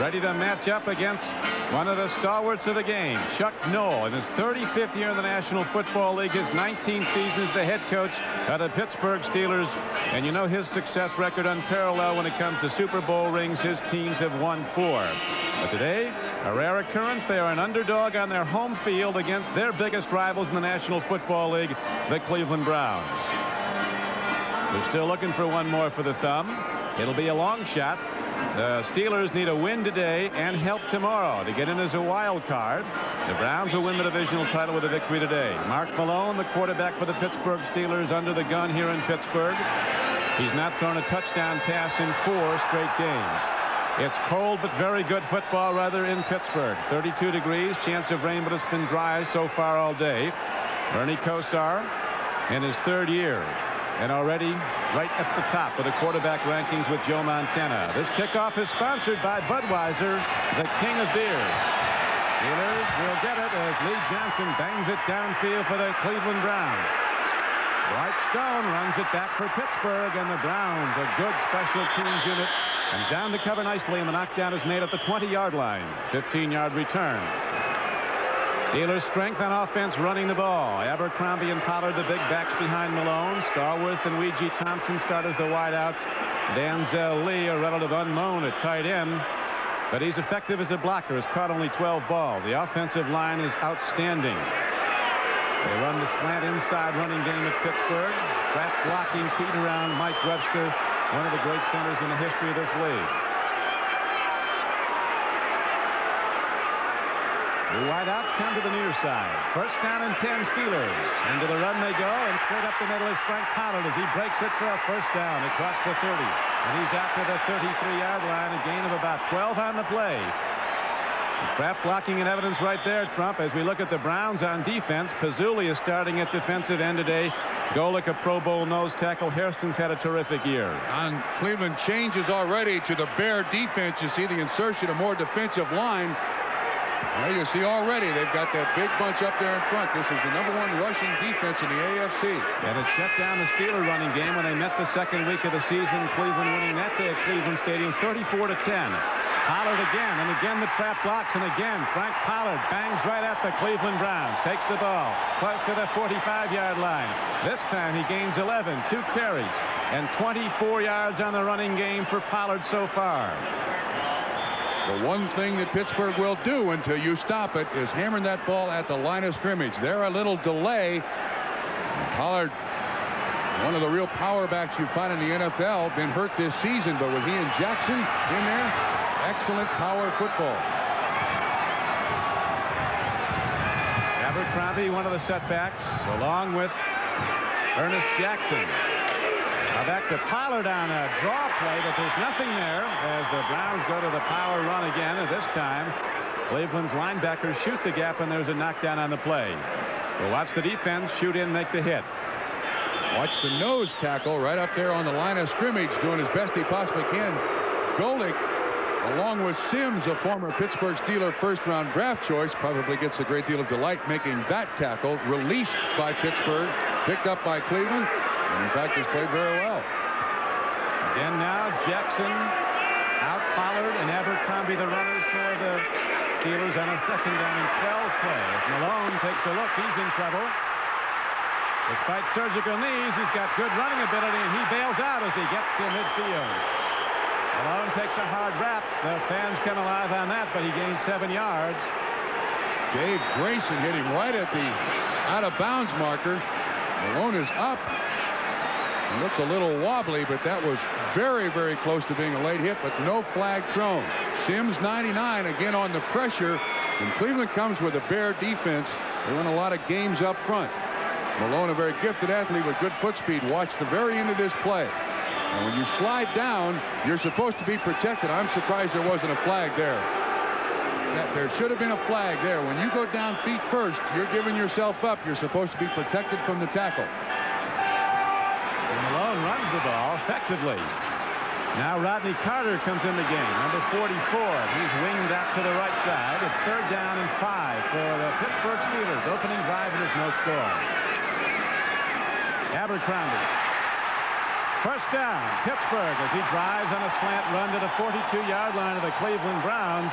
ready to match up against one of the stalwarts of the game, Chuck Noll, in his 35th year in the National Football League, his 19 seasons the head coach of the Pittsburgh Steelers. And you know his success record unparalleled when it comes to Super Bowl rings. His teams have won 4. But today, a rare occurrence, they are an underdog on their home field against their biggest rivals in the National Football League, the Cleveland Browns. They're still looking for one more for the thumb. It'll be a long shot. The Steelers need a win today and help tomorrow to get in as a wild card. The Browns will win the divisional title with a victory today. Mark Malone, the quarterback for the Pittsburgh Steelers, under the gun here in Pittsburgh. He's not thrown a touchdown pass in 4 straight games. It's cold but very good football rather in Pittsburgh. 32 degrees, chance of rain, but it's been dry so far all day. Ernie Kosar in his 3rd year, and already right at the top of the quarterback rankings with Joe Montana. This kickoff is sponsored by Budweiser, the king of beers. Steelers will get it as Lee Johnson bangs it downfield for the Cleveland Browns. Dwight Stone runs it back for Pittsburgh, and the Browns, a good special teams unit, comes down to cover nicely, and the knockdown is made at the 20-yard line. 15-yard return. Steelers' strength on offense running the ball. Abercrombie and Pollard, the big backs behind Malone. Starworth and Weegee Thompson start as the wideouts. Danzel Lee, a relative unknown at tight end, but he's effective as a blocker. Has caught only 12 balls. The offensive line is outstanding. They run the slant inside running game at Pittsburgh. Trap blocking keyed around Mike Webster, one of the great centers in the history of this league. The wideouts come to the near side. First down and 10 Steelers. Into the run they go, and straight up the middle is Frank Pollard as he breaks it for a first down across the 30. And he's out to the 33-yard line, a gain of about 12 on the play. Trap blocking in evidence right there, Trump, as we look at the Browns on defense. Pazzulli is starting at defensive end today. Golick, a Pro Bowl nose tackle. Hairston's had a terrific year. On Cleveland changes already to the Bear defense. You see the insertion of more defensive line. Well, you see already they've got that big bunch up there in front. This is the #1 rushing defense in the AFC. And it shut down the Steeler running game when they met the second week of the season. Cleveland winning that day at Cleveland Stadium 34-10. Pollard again, and again the trap blocks, and again Frank Pollard bangs right at the Cleveland Browns. Takes the ball close to the 45-yard line. This time he gains 11, 2 carries, and 24 yards on the running game for Pollard so far. The one thing that Pittsburgh will do until you stop it is hammering that ball at the line of scrimmage. There a little delay. And Pollard, one of the real power backs you find in the NFL, been hurt this season, but with he and Jackson in there, excellent power football. Abercrombie, one of the setbacks, along with Ernest Jackson. Now back to Pollard on a draw play, but there's nothing there as the Browns go to the power run again. And this time, Cleveland's linebackers shoot the gap, and there's a knockdown on the play. We'll watch the defense shoot in, make the hit. Watch the nose tackle right up there on the line of scrimmage, doing his best he possibly can. Golick, along with Sims, a former Pittsburgh Steeler first-round draft choice, probably gets a great deal of delight making that tackle. Released by Pittsburgh, picked up by Cleveland, and in fact has played very well. Again now, Jackson out Pollard and Abercrombie the runners for the Steelers on a second down and 12 play. As Malone takes a look, he's in trouble. Despite surgical knees, he's got good running ability, and he bails out as he gets to midfield. Malone takes a hard rap. The fans come alive on that, but he gains 7 yards. Dave Grayson hit him right at the out-of-bounds marker. Malone is up. It looks a little wobbly, but that was very, very close to being a late hit, but no flag thrown. Sims 99 again on the pressure, and Cleveland comes with a Bear defense. They win a lot of games up front. Malone, a very gifted athlete with good foot speed, watch the very end of this play. And when you slide down, you're supposed to be protected. I'm surprised there wasn't a flag there. There should have been a flag there. When you go down feet first, you're giving yourself up. You're supposed to be protected from the tackle. And Malone runs the ball effectively. Now Rodney Carter comes in the game, number 44. He's winged out to the right side. It's 3rd down and 5 for the Pittsburgh Steelers. Opening drive, and there's no score. Abercrombie First down, Pittsburgh, as he drives on a slant run to the 42-yard line of the Cleveland Browns.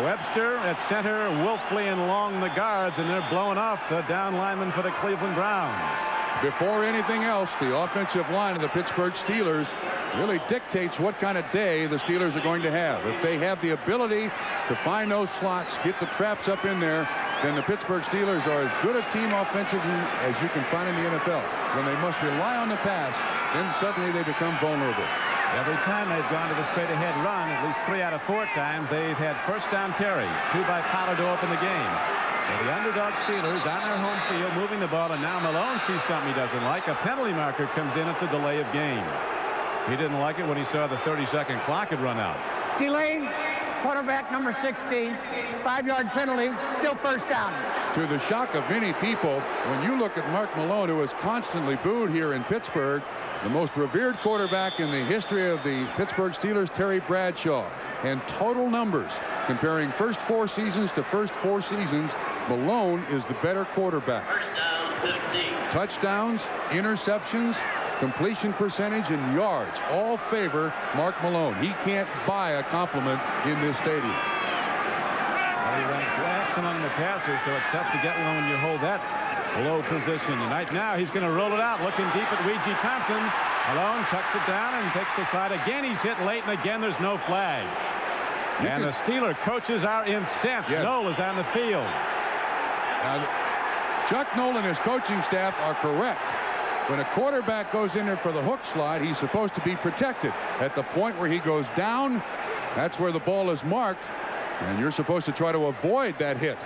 Webster at center, Wolfley and Long the guards, and they're blowing off the down lineman for the Cleveland Browns. Before anything else, the offensive line of the Pittsburgh Steelers really dictates what kind of day the Steelers are going to have. If they have the ability to find those slots, get the traps up in there, then the Pittsburgh Steelers are as good a team offensively as you can find in the NFL. When they must rely on the pass, then suddenly they become vulnerable. Every time they've gone to the straight-ahead run, at least 3 out of 4 times, they've had first-down carries, 2 by Pollard to open the game. So the underdog Steelers on their home field moving the ball, and now Malone sees something he doesn't like. A penalty marker comes in. It's a delay of game. He didn't like it when he saw the 30-second clock had run out. Delayed, quarterback number 16, 5-yard penalty, still first down. To the shock of many people, when you look at Mark Malone, who is constantly booed here in Pittsburgh, the most revered quarterback in the history of the Pittsburgh Steelers, Terry Bradshaw, and total numbers, comparing first 4 seasons to first 4 seasons, Malone is the better quarterback. First down, 15. Touchdowns, interceptions, completion percentage, and yards all favor Mark Malone. He can't buy a compliment in this stadium. Well, he ranks last among the passers, so it's tough to get one when you hold that low position. And right now he's going to roll it out, looking deep at Weegee Thompson. Malone tucks it down and takes the slide. Again, he's hit late, and again there's no flag. And the Steeler coaches are incensed. Yes. Knoll is on the field. Now, Chuck Knoll and his coaching staff are correct. When a quarterback goes in there for the hook slide, he's supposed to be protected. At the point where he goes down, that's where the ball is marked, and you're supposed to try to avoid that hit.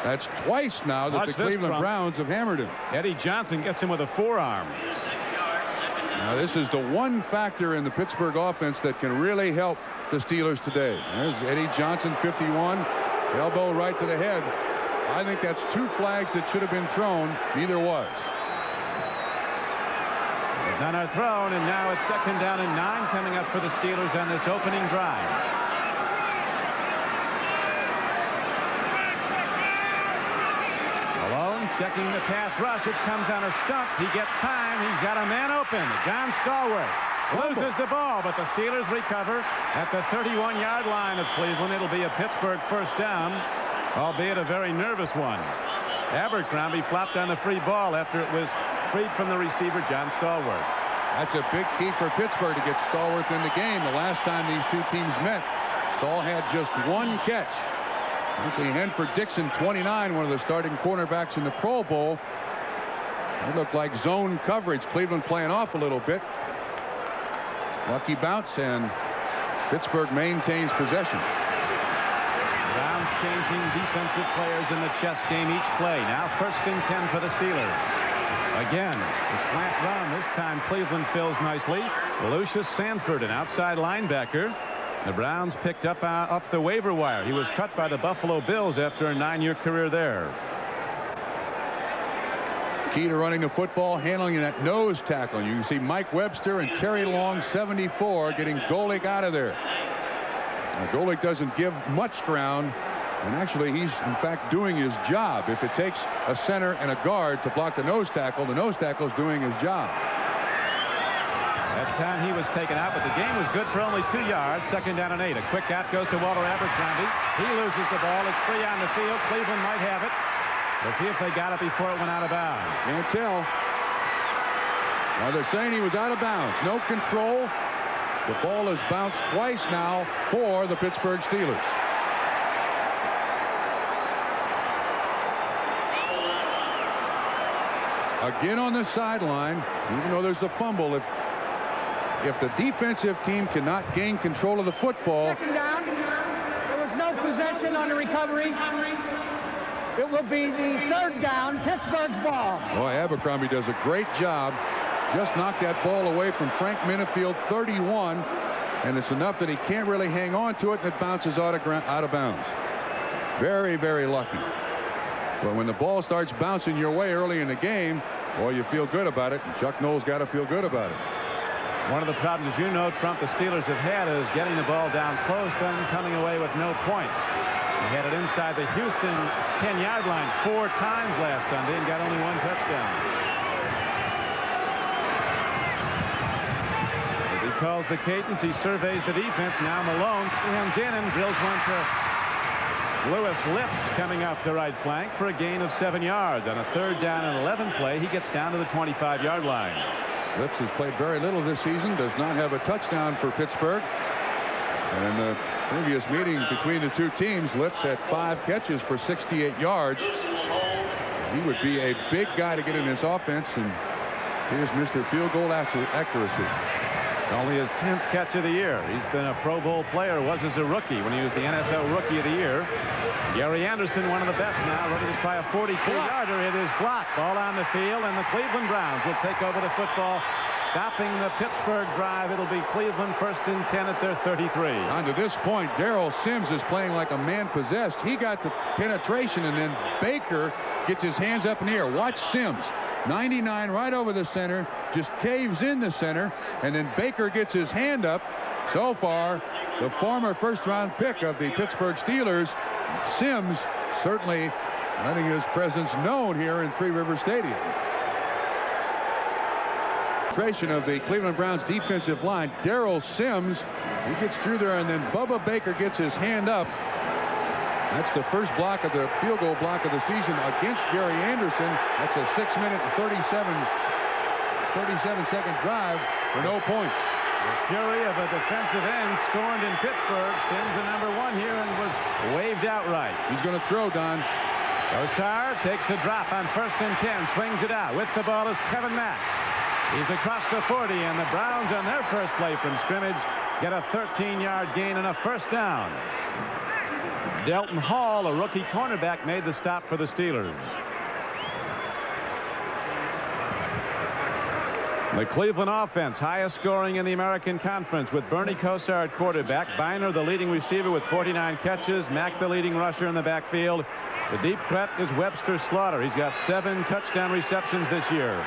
That's twice now that the Cleveland Browns have hammered him. Eddie Johnson gets him with a forearm. 6 yards, second down. Now, this is the one factor in the Pittsburgh offense that can really help the Steelers today. There's Eddie Johnson, 51, elbow right to the head. I think that's 2 flags that should have been thrown. Neither was. None are thrown, and now it's second down and 9 coming up for the Steelers on this opening drive. Malone checking the pass rush. It comes on a stump. He gets time. He's got a man open. John Stallworth loses the ball, but the Steelers recover at the 31-yard line of Cleveland. It'll be a Pittsburgh first down, albeit a very nervous one. Abercrombie flopped on the free ball after it was freed from the receiver, John Stallworth. That's a big key for Pittsburgh to get Stallworth in the game. The last time these 2 teams met, Stall had just 1 catch. You see Henford Dixon, 29, one of the starting cornerbacks in the Pro Bowl. It looked like zone coverage. Cleveland playing off a little bit. Lucky bounce, and Pittsburgh maintains possession. Browns changing defensive players in the chess game each play. Now first and 10 for the Steelers. Again, the slant run. This time Cleveland fills nicely. Lucius Sanford, an outside linebacker. The Browns picked up off the waiver wire. He was cut by the Buffalo Bills after a 9-year career there. Key to running the football, handling that nose tackle. You can see Mike Webster and Terry Long, 74, getting Golick out of there. Now, Golick doesn't give much ground, and actually he's in fact doing his job. If it takes a center and a guard to block the nose tackle is doing his job. That time he was taken out, but the game was good for only 2 yards. Second down and 8. A quick out goes to Walter Abercrombie. He loses the ball. It's free on the field. Cleveland might have it. We'll see if they got it before it went out of bounds. Can't tell. Now they're saying he was out of bounds. No control. The ball has bounced twice now for the Pittsburgh Steelers. Again on the sideline, even though there's a fumble, if the defensive team cannot gain control of the football. Second down. There was no possession on the recovery. It will be the 3rd down, Pittsburgh's ball. Boy, Abercrombie does a great job. Just knocked that ball away from Frank Minifield, 31, and it's enough that he can't really hang on to it, and it bounces out of bounds. Very, very lucky. But when the ball starts bouncing your way early in the game, boy, you feel good about it, and Chuck Knoll's got to feel good about it. One of the problems, as you know, Trump, the Steelers have had is getting the ball down close, then coming away with no points. He had it inside the Houston 10-yard line 4 times last Sunday and got only 1 touchdown. calls the cadence. He surveys the defense. Now Malone stands in and drills one to Lewis Lips coming up the right flank for a gain of 7 yards. On a 3rd down and 11 play, he gets down to the 25-yard line. Lips has played very little this season, does not have a touchdown for Pittsburgh. And in the previous meeting between the two teams, Lips had 5 catches for 68 yards. He would be a big guy to get in his offense, and here's Mr. Field Goal accuracy. It's only his 10th catch of the year. He's been a Pro Bowl player, was as a rookie when he was the NFL Rookie of the Year. Gary Anderson, one of the best now, ready to try a 42-yarder. It is blocked. Ball on the field, and the Cleveland Browns will take over the football, stopping the Pittsburgh drive. It'll be Cleveland 1st and 10 at their 33. On to this point, Darrell Sims is playing like a man possessed. He got the penetration, and then Baker gets his hands up in the air. Watch Sims. 99 right over the center, just caves in the center, and then Baker gets his hand up. So far, the former 1st-round pick of the Pittsburgh Steelers, Sims, certainly letting his presence known here in Three River Stadium. Of the Cleveland Browns defensive line, Darrell Sims, he gets through there, and then Bubba Baker gets his hand up. That's the first block of the field goal block of the season against Gary Anderson. That's a 6-minute and 37-second drive for no points. The fury of a defensive end scorned in Pittsburgh. Sims the number 1 here and was waved outright. He's going to throw, Don. Kosar takes a drop on 1st and 10, swings it out. With the ball is Kevin Mack. He's across the 40, and the Browns on their first play from scrimmage get a 13-yard gain and a 1st down. Delton Hall, a rookie cornerback, made the stop for the Steelers. The Cleveland offense, highest scoring in the American Conference, with Bernie Kosar at quarterback, Biner the leading receiver with 49 catches, Mack the leading rusher in the backfield. The deep threat is Webster Slaughter. He's got 7 touchdown receptions this year.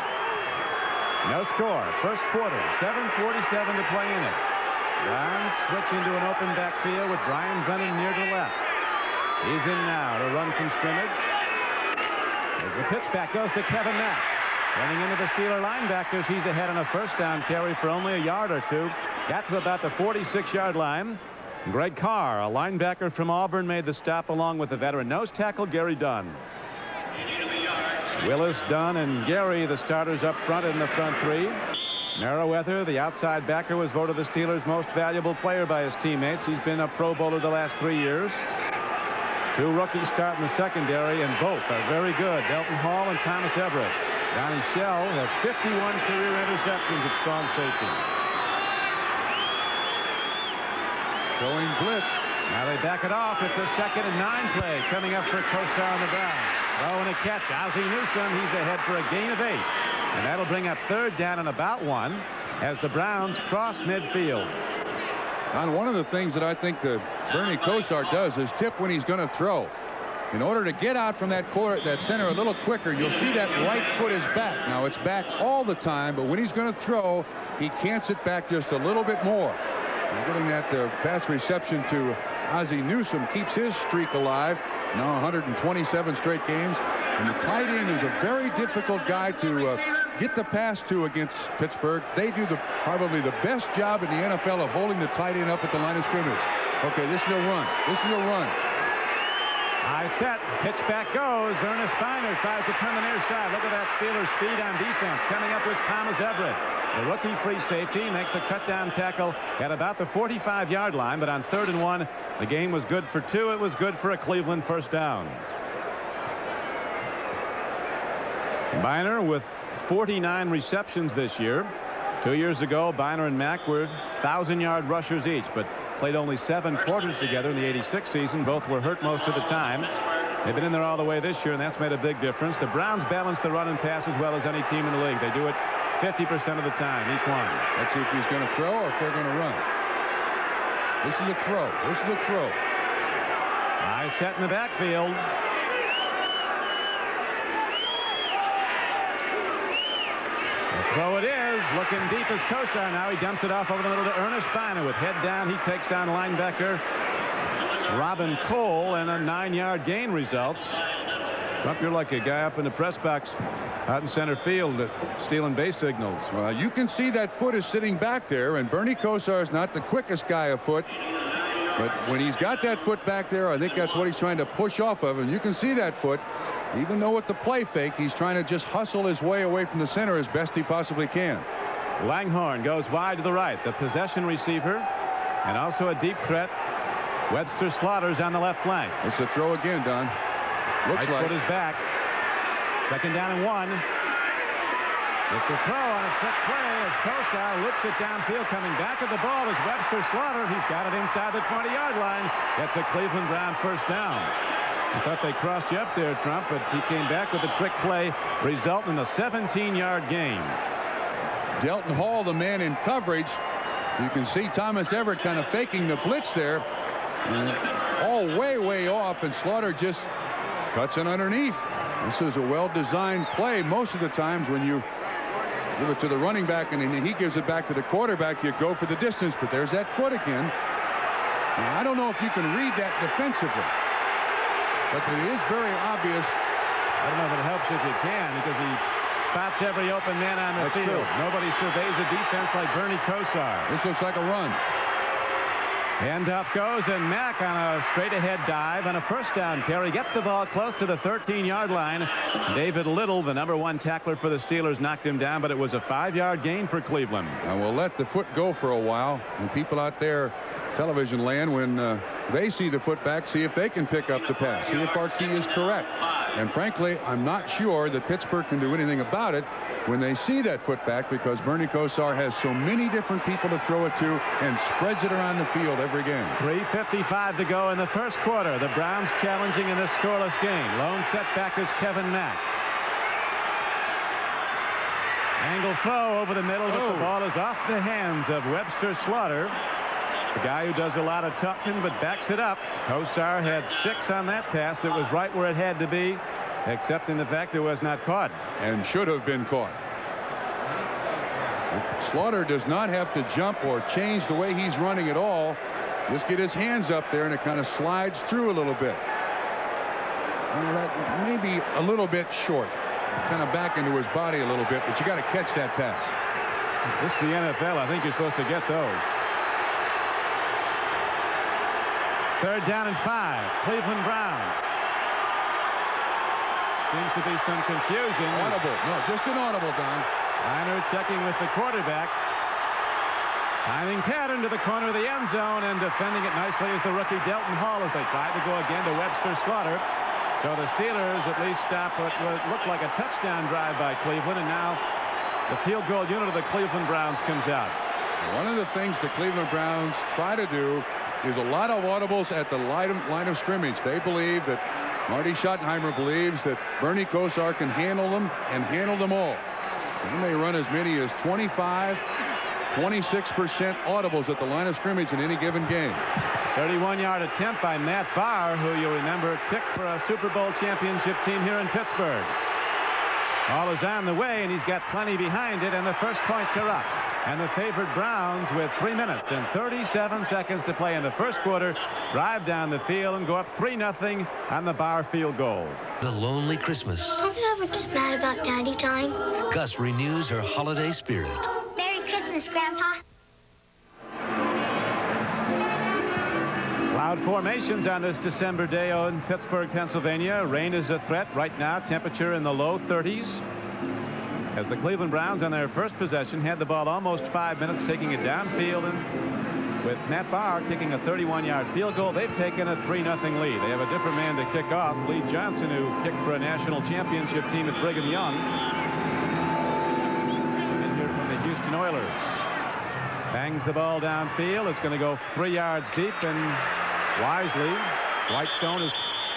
No score. First quarter, 7:47 to play in it. Browns switch into an open backfield with Brian Brennan near to the left. He's in now to run from scrimmage. The pitch back goes to Kevin Mack. Running into the Steeler linebackers. He's ahead on a 1st down carry for only a yard or 2. Got to about the 46-yard line. Greg Carr, a linebacker from Auburn, made the stop along with the veteran nose tackle Gary Dunn. Willis, Dunn, and Gary, the starters up front in the front 3. Merriweather, the outside backer, was voted the Steelers' most valuable player by his teammates. He's been a Pro Bowler the last 3 years. 2 rookies start in the secondary, and both are very good. Delton Hall and Thomas Everett. Donnie Shell has 51 career interceptions at strong safety. Showing blitz. Now they back it off. It's a 2nd and 9 play coming up for Kosar and the Browns. Throw and a catch. Ozzie Newsome, he's ahead for a gain of 8. And that'll bring up 3rd down and about 1 as the Browns cross midfield. On one of the things that I think that Bernie Kosar does is tip when he's going to throw. In order to get out from that center a little quicker, you'll see that right foot is back. Now it's back all the time, but when he's going to throw, he cants it back just a little bit more. And getting that pass reception to Ozzie Newsome keeps his streak alive. Now 127 straight games. And the tight end is a very difficult guy to get the pass to against Pittsburgh. They do probably the best job in the NFL of holding the tight end up at the line of scrimmage. Okay, this is a run. This is a run. High set. Pitch back goes. Ernest Biner tries to turn the near side. Look at that Steelers speed on defense. Coming up was Thomas Everett. The rookie free safety makes a cut down tackle at about the 45-yard line, but on 3rd and 1, the game was good for 2. It was good for a Cleveland 1st down. Biner with 49 receptions this year. 2 years ago, Biner and Mack were 1,000-yard rushers each, but played only 7 quarters together in the '86 season. Both were hurt most of the time. They've been in there all the way this year, and that's made a big difference. The Browns balance the run and pass as well as any team in the league. They do it 50% of the time, each one. Let's see if he's going to throw or if they're going to run. This is a throw. This is a throw. High set in the backfield. The throw it is. Looking deep is Kosar. Now he dumps it off over the middle to Ernest Biner. With head down, he takes on linebacker Robin Cole, and a 9-yard gain results. Trump, you're like a guy up in the press box out in center field, stealing base signals. Well, you can see that foot is sitting back there, and Bernie Kosar is not the quickest guy afoot. But when he's got that foot back there, I think that's what he's trying to push off of. And you can see that foot, even though with the play fake, he's trying to just hustle his way away from the center as best he possibly can. Langhorne goes wide to the right, the possession receiver, and also a deep threat. Webster Slaughter's on the left flank. It's a throw again, Don. Looks Right like. foot is back. Second down and 1. It's a throw on a trick play as Kosar loops it downfield. Coming back at the ball is Webster Slaughter. He's got it inside the 20-yard line. Gets a Cleveland Brown first down. I thought they crossed you up there, Trump, but he came back with a trick play, resulting in a 17-yard gain. Delton Hall, the man in coverage. You can see Thomas Everett kind of faking the blitz there. All way off, and Slaughter just cuts it underneath. This is a well-designed play. Most of the times when you give it to the running back and he gives it back to the quarterback, you go for the distance, but there's that foot again. Now, I don't know if you can read that defensively, but it is very obvious. I don't know if it helps if you can, because he spots every open man on the field. True. Nobody surveys a defense like Bernie Kosar. This looks like a run. Handoff goes, and Mack on a straight-ahead dive on a first down carry gets the ball close to the 13-yard line. David Little, the #1 tackler for the Steelers, knocked him down, but it was a 5-yard gain for Cleveland. And we'll let the foot go for a while, and people out there, television land, when they see the foot back, see if they can pick up the pass, see if our key is correct. And frankly, I'm not sure that Pittsburgh can do anything about it when they see that foot back, because Bernie Kosar has so many different people to throw it to and spreads it around the field every game. 3:55 to go in the first quarter. The Browns challenging in this scoreless game. Lone setback is Kevin Mack. Angle throw over the middle, but the ball is off the hands of Webster Slaughter, the guy who does a lot of tucking but backs it up. Kosar had 6 on that pass. It was right where it had to be, except in the fact it was not caught. And should have been caught. Slaughter does not have to jump or change the way he's running at all. Just get his hands up there, and it kind of slides through a little bit. Well, that may be a little bit short. Kind of back into his body a little bit, but you got to catch that pass. This is the NFL. I think you're supposed to get those. Third down and 5. Cleveland Browns. Seems to be some confusion. Audible. No, just an audible, Don. Reiner checking with the quarterback. Timing pattern to the corner of the end zone, and defending it nicely is the rookie Delton Hall as they try to go again to Webster Slaughter. So the Steelers at least stop what looked like a touchdown drive by Cleveland, and now the field goal unit of the Cleveland Browns comes out. One of the things the Cleveland Browns try to do is a lot of audibles at the line of scrimmage. They believe that Marty Schottenheimer believes that Bernie Kosar can handle them and handle them all. They may run as many as 25, 26% audibles at the line of scrimmage in any given game. 31-yard attempt by Matt Barr, who you'll remember kicked for a Super Bowl championship team here in Pittsburgh. Ball is on the way, and he's got plenty behind it, and the first points are up. And the favored Browns, with 3 minutes and 37 seconds to play in the first quarter, drive down the field and go up 3-0 on the Barr field goal. A lonely Christmas. Don't you ever get mad about Daddy time? Gus renews her holiday spirit. Merry Christmas, Grandpa. Cloud formations on this December day in Pittsburgh, Pennsylvania. Rain is a threat right now. Temperature in the low 30s. As the Cleveland Browns on their first possession had the ball almost 5 minutes, taking it downfield, and with Matt Barr kicking a 31-yard field goal, they've taken a 3-0 lead. They have a different man to kick off, Lee Johnson, who kicked for a national championship team at Brigham Young. In here from the Houston Oilers. Bangs the ball downfield. It's going to go 3 yards deep, and wisely, Whitestone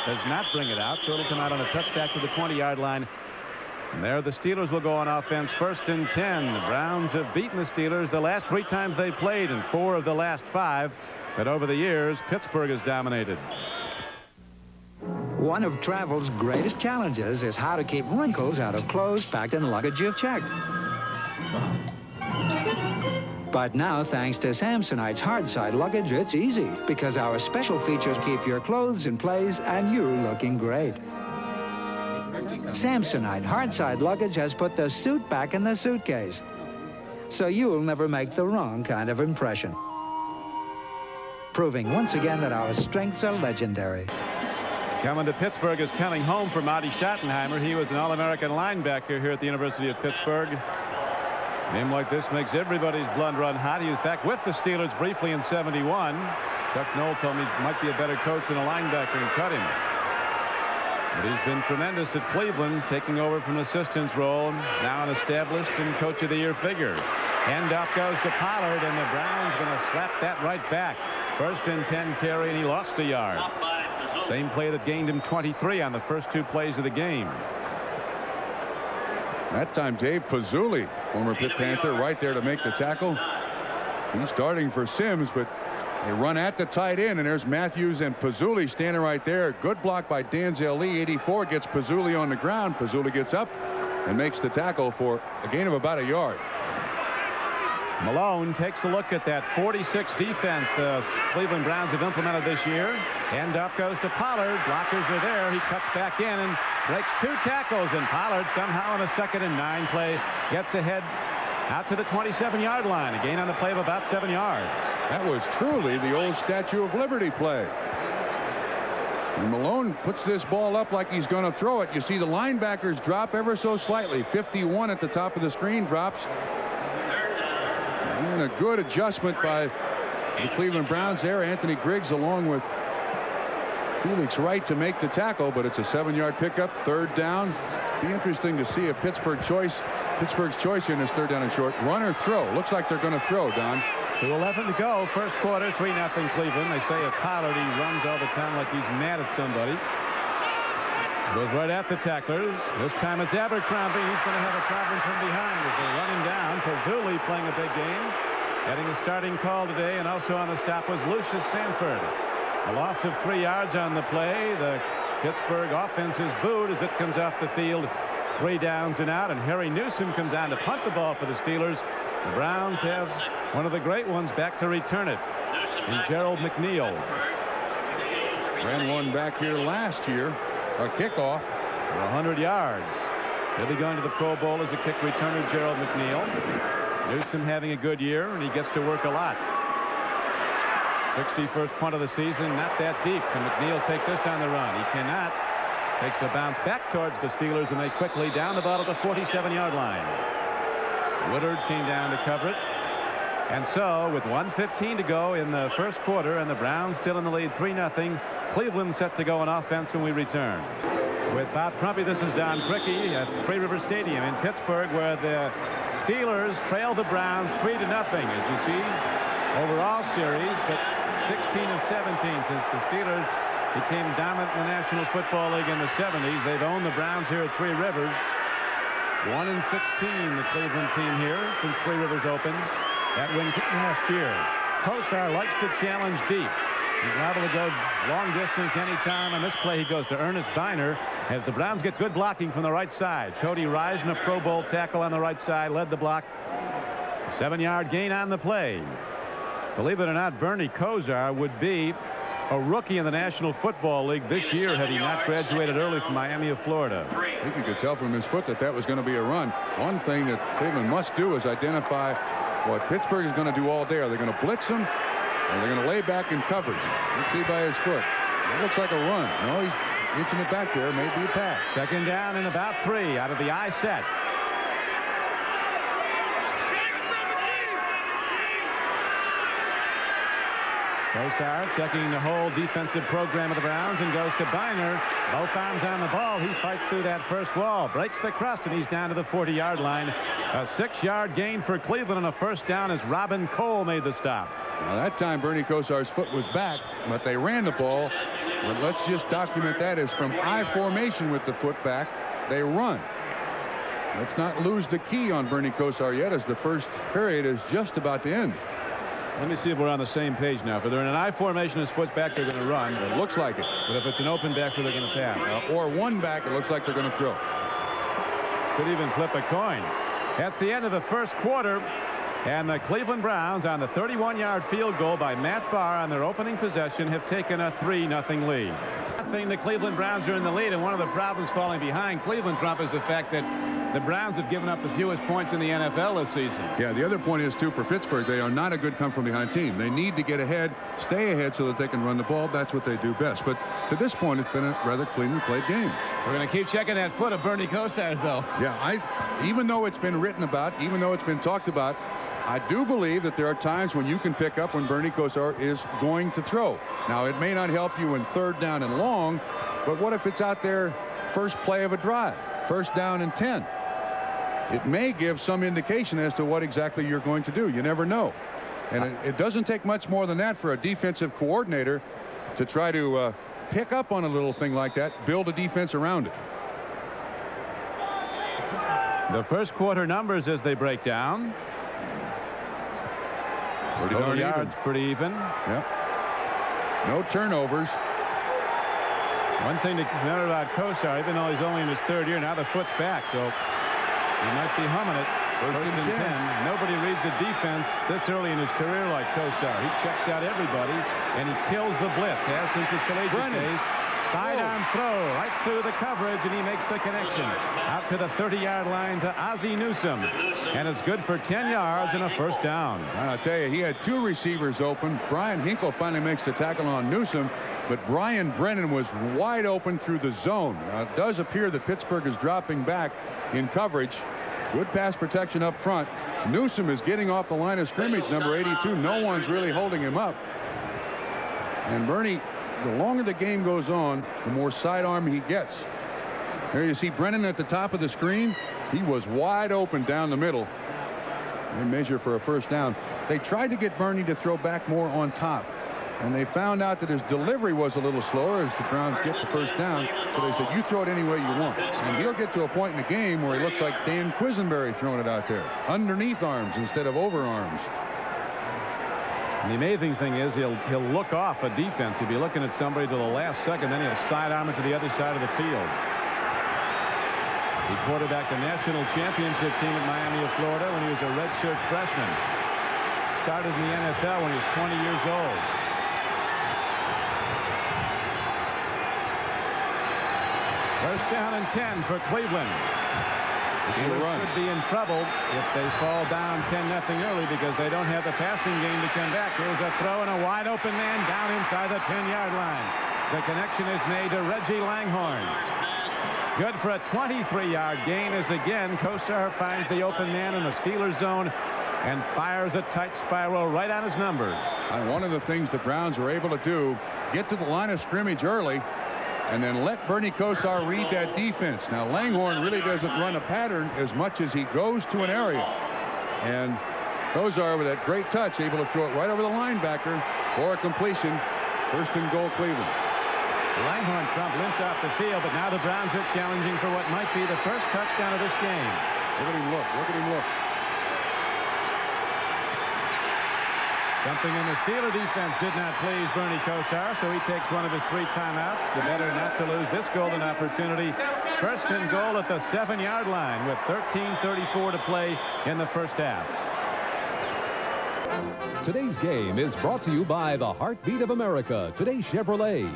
does not bring it out, so it'll come out on a touchback to the 20-yard line. And there the Steelers will go on offense, 1st and 10. The Browns have beaten the Steelers the last 3 times they played, in 4 of the last 5. But over the years, Pittsburgh has dominated. One of travel's greatest challenges is how to keep wrinkles out of clothes packed in luggage you've checked. But now, thanks to Samsonite's hard side luggage, it's easy, because our special features keep your clothes in place and you looking great. Samsonite hardside luggage has put the suit back in the suitcase, so you'll never make the wrong kind of impression. Proving once again that our strengths are legendary. Coming to Pittsburgh is coming home for Marty Schottenheimer. He was an All-American linebacker here at the University of Pittsburgh. A name like this makes everybody's blood run hot. He was back with the Steelers briefly in '71. Chuck Noll told me he might be a better coach than a linebacker and cut him. But he's been tremendous at Cleveland, taking over from an assistant's role, now an established and Coach of the Year figure. Handoff goes to Pollard, and the Browns going to slap that right back. First and 10 carry, and he lost a yard. Same play that gained him 23 on the first 2 plays of the game. That time Dave Pazzulli, former Pitt Panther, right there to make the tackle. He's starting for Sims, but they run at the tight end, and there's Matthews and Pazzulli standing right there. Good block by Danzel Lee. 84 gets Pazzulli on the ground. Pazzulli gets up and makes the tackle for a gain of about a yard. Malone takes a look at that 46 defense the Cleveland Browns have implemented this year. Handoff goes to Pollard. Blockers are there. He cuts back in and breaks 2 tackles, and Pollard somehow on a 2nd and 9 play gets ahead out to the 27-yard line. A gain on the play of about 7 yards. That was truly the old Statue of Liberty play. And Malone puts this ball up like he's going to throw it. You see the linebackers drop ever so slightly. 51 at the top of the screen drops. And a good adjustment by the Cleveland Browns there. Anthony Griggs along with Felix Wright to make the tackle, but it's a 7-yard pickup. 3rd down. Be interesting to see a Pittsburgh's choice here in this 3rd down and short. Run or throw. Looks like they're going to throw, Don. 2:11 to go. First quarter, 3-0 Cleveland. They say of Pollard, he runs all the time like he's mad at somebody. Goes right at the tacklers. This time it's Abercrombie. He's going to have a problem from behind as they run him down. Pazzulli playing a big game. Getting a starting call today, and also on the stop was Lucius Sanford. A loss of 3 yards on the play. The Pittsburgh offense is booed as it comes off the field. 3 downs and out, and Harry Newsome comes on to punt the ball for the Steelers. The Browns have one of the great ones back to return it in Gerald McNeil. Ran one back here last year. A kickoff for 100 yards. He'll be going to the Pro Bowl as a kick returner, Gerald McNeil. Newsome having a good year, and he gets to work a lot. 61st punt of the season, not that deep. Can McNeil take this on the run? He cannot. Takes a bounce back towards the Steelers, and they quickly down the ball at the 47-yard line. Woodard came down to cover it. And so, with 1:15 to go in the first quarter, and the Browns still in the lead 3-0, Cleveland set to go on offense when we return. With Bob Crumpy, this is Don Crickey at Three River Stadium in Pittsburgh, where the Steelers trail the Browns 3-0, as you see, overall series, but 16 of 17 since the Steelers became dominant in the National Football League in the 70s. They've owned the Browns here at Three Rivers. 1-16, the Cleveland team here since Three Rivers opened. That win last year. Kosar likes to challenge deep. He's liable to go long distance anytime. On this play, he goes to Ernest Biner as the Browns get good blocking from the right side. Cody Rising, a Pro Bowl tackle on the right side, led the block. 7-yard gain on the play. Believe it or not, Bernie Kosar would be a rookie in the National Football League this year had he not graduated early from Miami of Florida. I think you could tell from his foot that was going to be a run. One thing that Cleveland must do is identify what Pittsburgh is going to do all day. Are they going to blitz him, or are they going to lay back in coverage? Let's see by his foot. That looks like a run. No, he's inching it back there. Maybe a pass. 2nd down and about 3 out of the I set. Kosar checking the whole defensive program of the Browns and goes to Biner. Both arms on the ball. He fights through that first wall, breaks the crust, and he's down to the 40-yard line. A 6-yard gain for Cleveland, and a 1st down as Robin Cole made the stop. Now that time Bernie Kosar's foot was back, but they ran the ball. But let's just document that as from I formation with the foot back, they run. Let's not lose the key on Bernie Kosar yet, as the first period is just about to end. Let me see if we're on the same page now. If they're in an I formation, his foot's back, they're going to run. It looks like it. But if it's an open back, they're going to pass. Or one back, it looks like they're going to throw. Could even flip a coin. That's the end of the first quarter. And the Cleveland Browns, on the 31-yard field goal by Matt Barr on their opening possession, have taken a 3-0 lead. 10-0. The Cleveland Browns are in the lead, and one of the problems falling behind Cleveland, Trump, is the fact that the Browns have given up the fewest points in the NFL this season. Yeah, the other point is, too, for Pittsburgh, they are not a good come-from-behind team. They need to get ahead, stay ahead so that they can run the ball. That's what they do best. But to this point, it's been a rather cleanly played game. We're going to keep checking that foot of Bernie Kosar's, though. Yeah, even though it's been written about, even though it's been talked about, I do believe that there are times when you can pick up when Bernie Kosar is going to throw. Now, it may not help you in 3rd down and long, but what if it's out there first play of a drive, 1st down and 10? It may give some indication as to what exactly you're going to do. You never know. And it doesn't take much more than that for a defensive coordinator to try to pick up on a little thing like that, build a defense around it. The first quarter numbers as they break down. Total yards pretty even. Yep. No turnovers. One thing to remember about Kosar, even though he's only in his 3rd year, now the foot's back, so he might be humming it. First and 10. Nobody reads a defense this early in his career like Kosar. He checks out everybody, and he kills the blitz. Has since his collegiate days. Sidearm throw right through the coverage, and he makes the connection. Out to the 30-yard line to Ozzie Newsome. And it's good for 10 yards and a 1st down. I'll tell you, he had 2 receivers open. Brian Hinkle finally makes the tackle on Newsome, but Brian Brennan was wide open through the zone. Now, it does appear that Pittsburgh is dropping back in coverage. Good pass protection up front. Newsome is getting off the line of scrimmage, number 82. No one's really holding him up. And Bernie, the longer the game goes on, the more sidearm he gets. There you see Brennan at the top of the screen. He was wide open down the middle. They measure for a 1st down. They tried to get Bernie to throw back more on top, and they found out that his delivery was a little slower as the Browns get the 1st down. So they said, you throw it any way you want. And he'll get to a point in the game where he looks like Dan Quisenberry throwing it out there. Underneath arms instead of over arms. And the amazing thing is he'll look off a defense. He'll be looking at somebody to the last second, then he'll sidearm it to the other side of the field. He quarterbacked the national championship team at Miami of Florida when he was a redshirt freshman. Started in the NFL when he was 20 years old. First down and 10 for Cleveland. Steelers could be in trouble if they fall down 10-0 early because they don't have the passing game to come back. Here's a throw and a wide open man down inside the 10-yard line. The connection is made to Reggie Langhorne. Good for a 23-yard gain as again Kosar finds the open man in the Steelers zone and fires a tight spiral right on his numbers. And one of the things the Browns were able to do, get to the line of scrimmage early and then let Bernie Kosar read that defense. Now, Langhorne really doesn't run a pattern as much as he goes to an area. And Kosar, with that great touch, able to throw it right over the linebacker for a completion. 1st and goal, Cleveland. Langhorne, Trump, limped off the field, but now the Browns are challenging for what might be the first touchdown of this game. Look at him look. Look at him look. Something in the Steeler defense did not please Bernie Kosar, so he takes one of his 3 timeouts. The better not to lose this golden opportunity. 1st and goal at the 7-yard line with 13:34 to play in the 1st half. Today's game is brought to you by the Heartbeat of America, Today Chevrolet.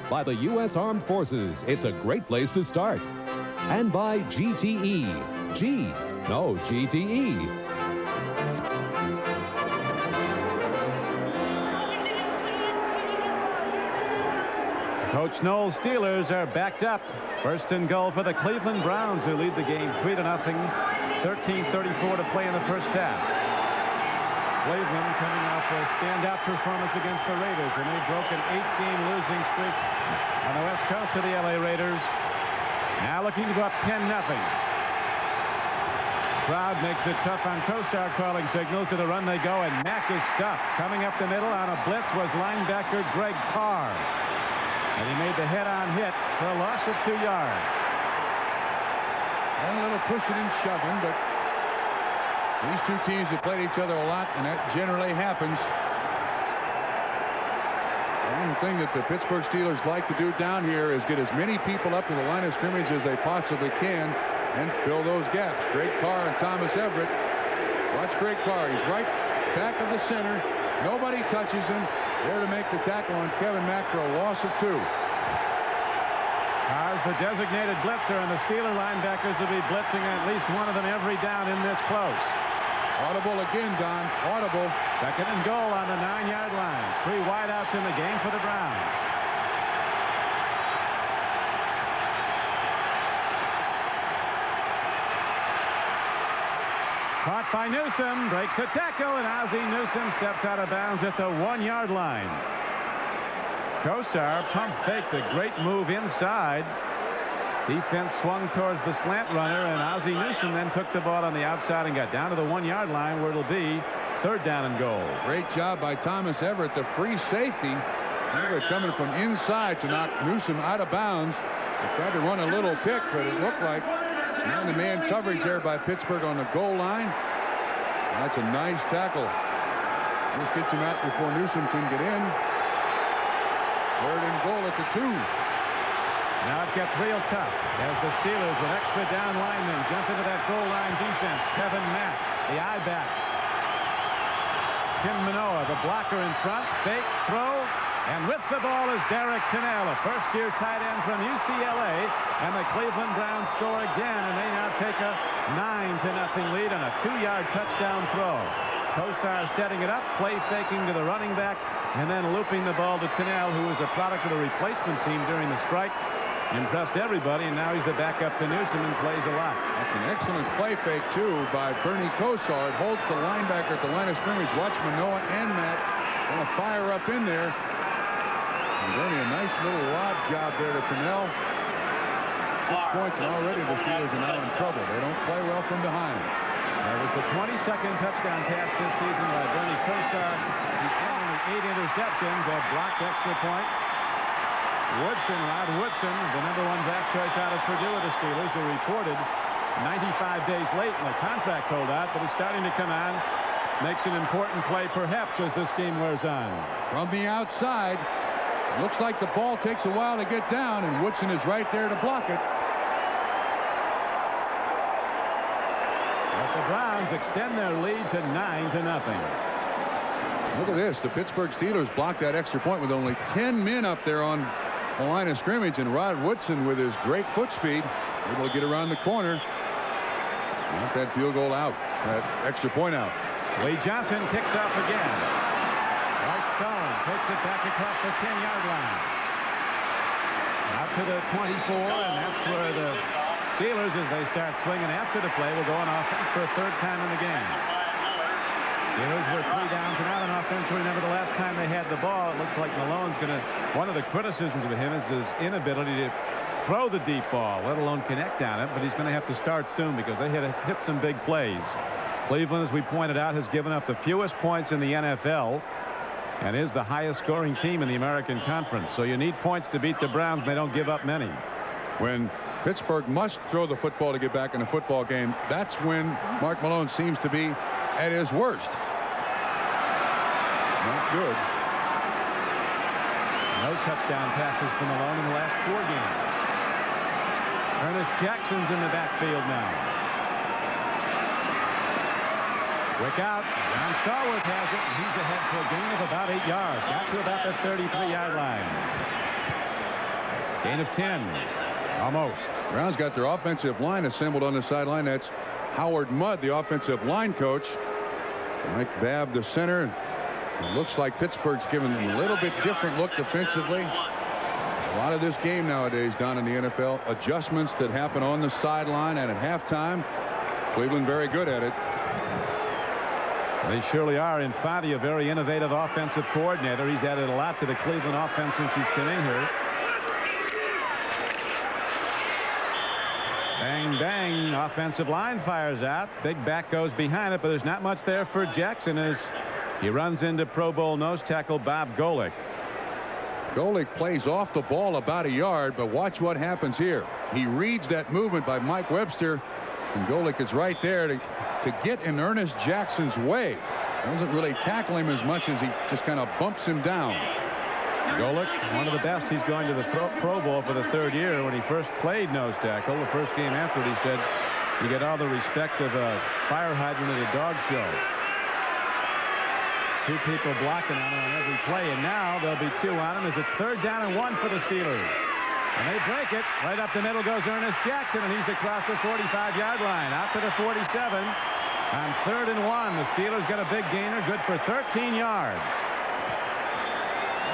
By the U.S. Armed Forces, it's a great place to start. And by GTE. GTE. Coach Knowles' Steelers are backed up. 1st and goal for the Cleveland Browns, who lead the game 3-0. 13:34 to play in the 1st half. Cleveland coming off a standout performance against the Raiders, and they broke an 8-game losing streak on the West Coast to the LA Raiders. Now looking to go up 10-0. Crowd makes it tough on Kosar, calling signals. To the run they go, and Mack is stuffed. Coming up the middle on a blitz was linebacker Greg Carr. And he made the head-on hit for a loss of 2 yards. And a little pushing and shoving, but these two teams have played each other a lot, and that generally happens. One thing that the Pittsburgh Steelers like to do down here is get as many people up to the line of scrimmage as they possibly can and fill those gaps. Greg Carr and Thomas Everett. Watch Greg Carr. He's right back of the center. Nobody touches him. There to make the tackle on Kevin Mack for a loss of 2. Carr's the designated blitzer, and the Steeler linebackers will be blitzing at least one of them every down in this close. Audible again, Don. Audible. 2nd and goal on the 9-yard line. 3 wideouts in the game for the Browns. Caught by Newsome, breaks a tackle, and Ozzie Newsome steps out of bounds at the 1-yard line. Kosar pump faked a great move inside. Defense swung towards the slant runner, and Ozzie Newsome then took the ball on the outside and got down to the 1-yard line, where it'll be 3rd down and goal. Great job by Thomas Everett, the free safety. Everett coming from inside to knock Newsome out of bounds. They tried to run a little pick, but it looked like man-to-man coverage there by Pittsburgh on the goal line. That's a nice tackle. Just gets him out before Newsome can get in. 3rd and goal at the 2. Now it gets real tough as the Steelers with extra down linemen jump into that goal line defense. Kevin Mack, the I-back. Tim Manoa, the blocker in front. Fake, throw, and with the ball is Derek Tennell, a first-year tight end from UCLA. And the Cleveland Browns score again, and they now take a 9-0 lead on a 2-yard touchdown throw. Kosar setting it up, play faking to the running back, and then looping the ball to Tennell, who was a product of the replacement team during the strike. Impressed everybody, and now he's the backup to Newsome and plays a lot. That's an excellent play fake, too, by Bernie Kosar. It holds the linebacker at the line of scrimmage. Watch Manoa and Matt going to fire up in there. And Bernie, a nice little lob job there to Tennell. 6 points, and already the Steelers are now in trouble. They don't play well from behind. That was the 22nd touchdown pass this season by Bernie Kosar. He's thrown only 8 interceptions, a blocked extra point. Woodson, Rod Woodson, the #1 draft choice out of Purdue of the Steelers, who reported 95 days late in the contract holdout, but is starting to come on. Makes an important play, perhaps, as this game wears on. From the outside, looks like the ball takes a while to get down, and Woodson is right there to block it. As the Browns extend their lead to 9-0. Look at this. The Pittsburgh Steelers blocked that extra point with only 10 men up there on the line of scrimmage, and Rod Woodson, with his great foot speed, able to get around the corner. Knock that field goal out, that extra point out. Lee Johnson kicks off again. Art Stone takes it back across the 10-yard line. Out to the 24, and that's where the Steelers, as they start swinging after the play, will go on offense for a 3rd time in the game. Steelers were 3 downs and out on offense. Remember, the last time they had the ball, it looks like Malone's going to... One of the criticisms of him is his inability to throw the deep ball, let alone connect on it, but he's going to have to start soon because they hit some big plays. Cleveland, as we pointed out, has given up the fewest points in the NFL and is the highest scoring team in the American Conference. So you need points to beat the Browns, and they don't give up many. When Pittsburgh must throw the football to get back in a football game, that's when Mark Malone seems to be at his worst. Not good. No touchdown passes from Malone in the last 4 games. Ernest Jackson's in the backfield now. Quick out. John Stallworth has it, and he's ahead for a gain of about 8 yards. Got to about the 33-yard line. Gain of 10. Almost. Browns got their offensive line assembled on the sideline. That's Howard Mudd, the offensive line coach. Mike Babb, the center. It looks like Pittsburgh's given them a little bit different look defensively. A lot of this game nowadays down in the NFL, adjustments that happen on the sideline and at halftime. Cleveland very good at it. They surely are. Infante, a very innovative offensive coordinator. He's added a lot to the Cleveland offense since he's come in here. Bang, bang. Offensive line fires out. Big back goes behind it, but there's not much there for Jackson as he runs into Pro Bowl nose tackle Bob Golick. Golick plays off the ball about a yard, but watch what happens here. He reads that movement by Mike Webster, and Golick is right there to get in Ernest Jackson's way. Doesn't really tackle him as much as he just kind of bumps him down. Golick, one of the best. He's going to the Pro Bowl for the 3rd year. When he first played nose tackle, the first game after it, he said, you get all the respect of a fire hydrant at a dog show. 2 people blocking on him on every play, and now there'll be 2 on him as it's 3rd down and 1 for the Steelers. And they break it. Right up the middle goes Ernest Jackson, and he's across the 45-yard line. Out to the 47. On 3rd and 1, the Steelers got a big gainer, good for 13 yards.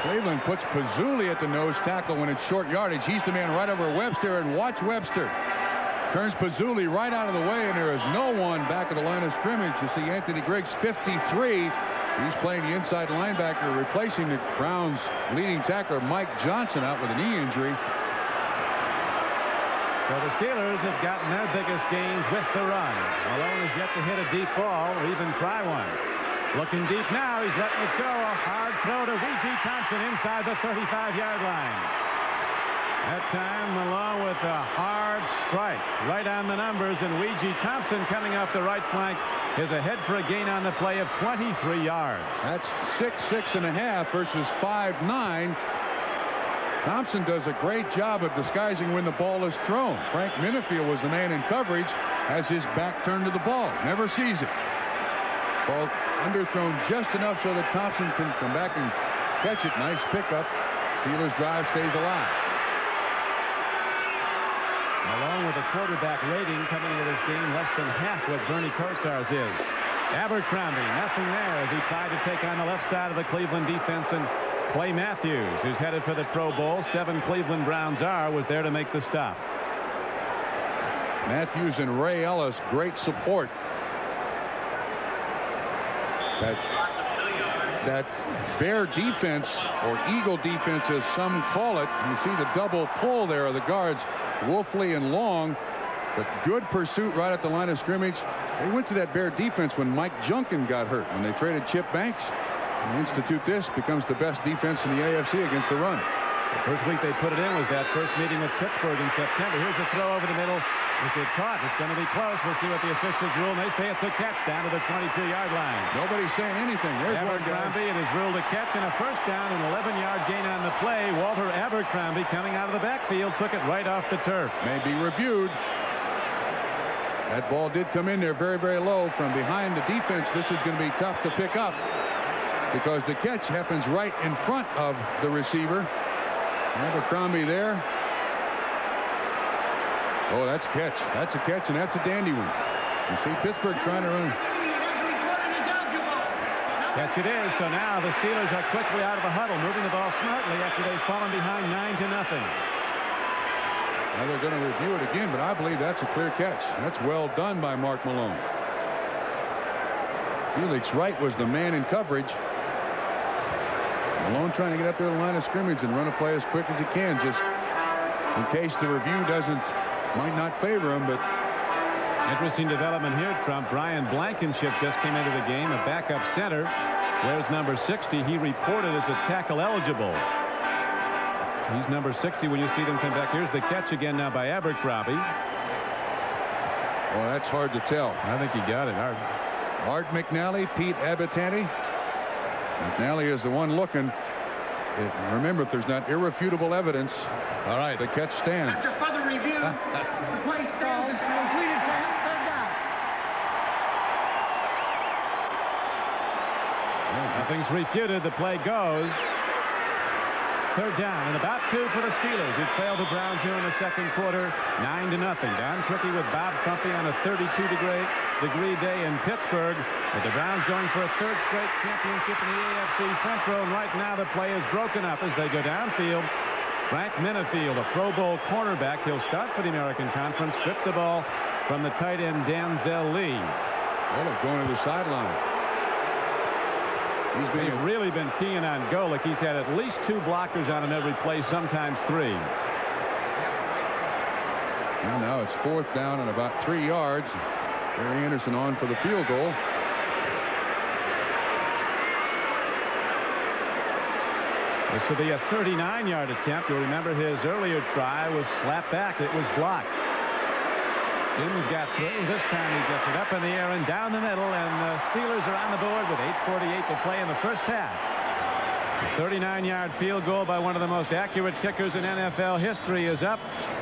Cleveland puts Pazzulli at the nose tackle when it's short yardage. He's the man right over Webster, and watch Webster. Turns Pazzulli right out of the way, and there is no one back at the line of scrimmage. You see Anthony Griggs, 53. He's playing the inside linebacker, replacing the Browns' leading tackler, Mike Johnson, out with a knee injury. So the Steelers have gotten their biggest gains with the run. Malone has yet to hit a deep ball or even try one. Looking deep now. He's letting it go. A hard throw to W.G. Thompson inside the 35-yard line. That time Malone with a hard strike right on the numbers, and W.G. Thompson coming off the right flank is ahead for a gain on the play of 23 yards. That's 6.5 versus 5.9. Thompson does a great job of disguising when the ball is thrown. Frank Minifield was the man in coverage, has his back turned to the ball, never sees it. Ball underthrown just enough so that Thompson can come back and catch it. Nice pickup. Steelers drive stays alive. Along with a quarterback rating coming into this game less than half what Bernie Kosar's is. Abercrombie, nothing there as he tried to take on the left side of the Cleveland defense, and Clay Matthews, who's headed for the Pro Bowl, 7 Cleveland Browns was there to make the stop. Matthews and Ray Ellis, great support. That Bear defense, or Eagle defense as some call it, you see the double pull there of the guards, Wolfley and Long, but good pursuit right at the line of scrimmage. They went to that Bear defense when Mike Junkin got hurt, when they traded Chip Banks. And institute this, becomes the best defense in the AFC against the run. The first week they put it in was that first meeting with Pittsburgh in September. Here's a throw over the middle. Is it caught? It's going to be close. We'll see what the officials rule. And they say it's a catch down to the 22-yard line. Nobody's saying anything. There's one guy. Abercrombie, it is ruled a catch and a first down, an 11-yard gain on the play. Walter Abercrombie coming out of the backfield took it right off the turf. May be reviewed. That ball did come in there very, very low from behind the defense. This is going to be tough to pick up because the catch happens right in front of the receiver. Abercrombie there. Oh, that's a catch. That's a catch, and that's a dandy one. You see Pittsburgh trying to run. Catch it is. So now the Steelers are quickly out of the huddle, moving the ball smartly after they've fallen behind 9-0. Now they're going to review it again, but I believe that's a clear catch. That's well done by Mark Malone. Felix Wright was the man in coverage. Malone trying to get up there to the line of scrimmage and run a play as quick as he can, just in case the review might not favor him. But interesting development here, Trump. Brian Blankenship just came into the game, a backup center. There's number 60. He reported as a tackle eligible. He's number 60 when you see them come back. Here's the catch again now by Abercrombie. Well, that's hard to tell. I think he got it. Art McNally, Pete Abitante. McNally is the one looking. Remember, if there's not irrefutable evidence, all right, the catch stands. After further review, the play stands as completed pass, third down. Nothing's refuted. The play goes. Third down and about 2 for the Steelers, who trailed the Browns here in the second quarter, 9-0. Don Criqui with Bob Trumpy on a 32-degree day in Pittsburgh. But the Browns going for a third straight championship in the AFC Central. And right now the play is broken up as they go downfield. Frank Minifield, a Pro Bowl cornerback. He'll start for the American Conference. Stripped the ball from the tight end Danzel Lee. Well, they're going to the sideline. They've really been keying on Golick. He's had at least 2 blockers on him every play, sometimes 3. And now it's 4th down and about 3 yards. Gary Anderson on for the field goal. This will be a 39-yard attempt. You'll remember his earlier try was slapped back. It was blocked. Sims got through. This time he gets it up in the air and down the middle, and the Steelers are on the board with 8:48 to play in the first half. A 39-yard field goal by one of the most accurate kickers in NFL history is up,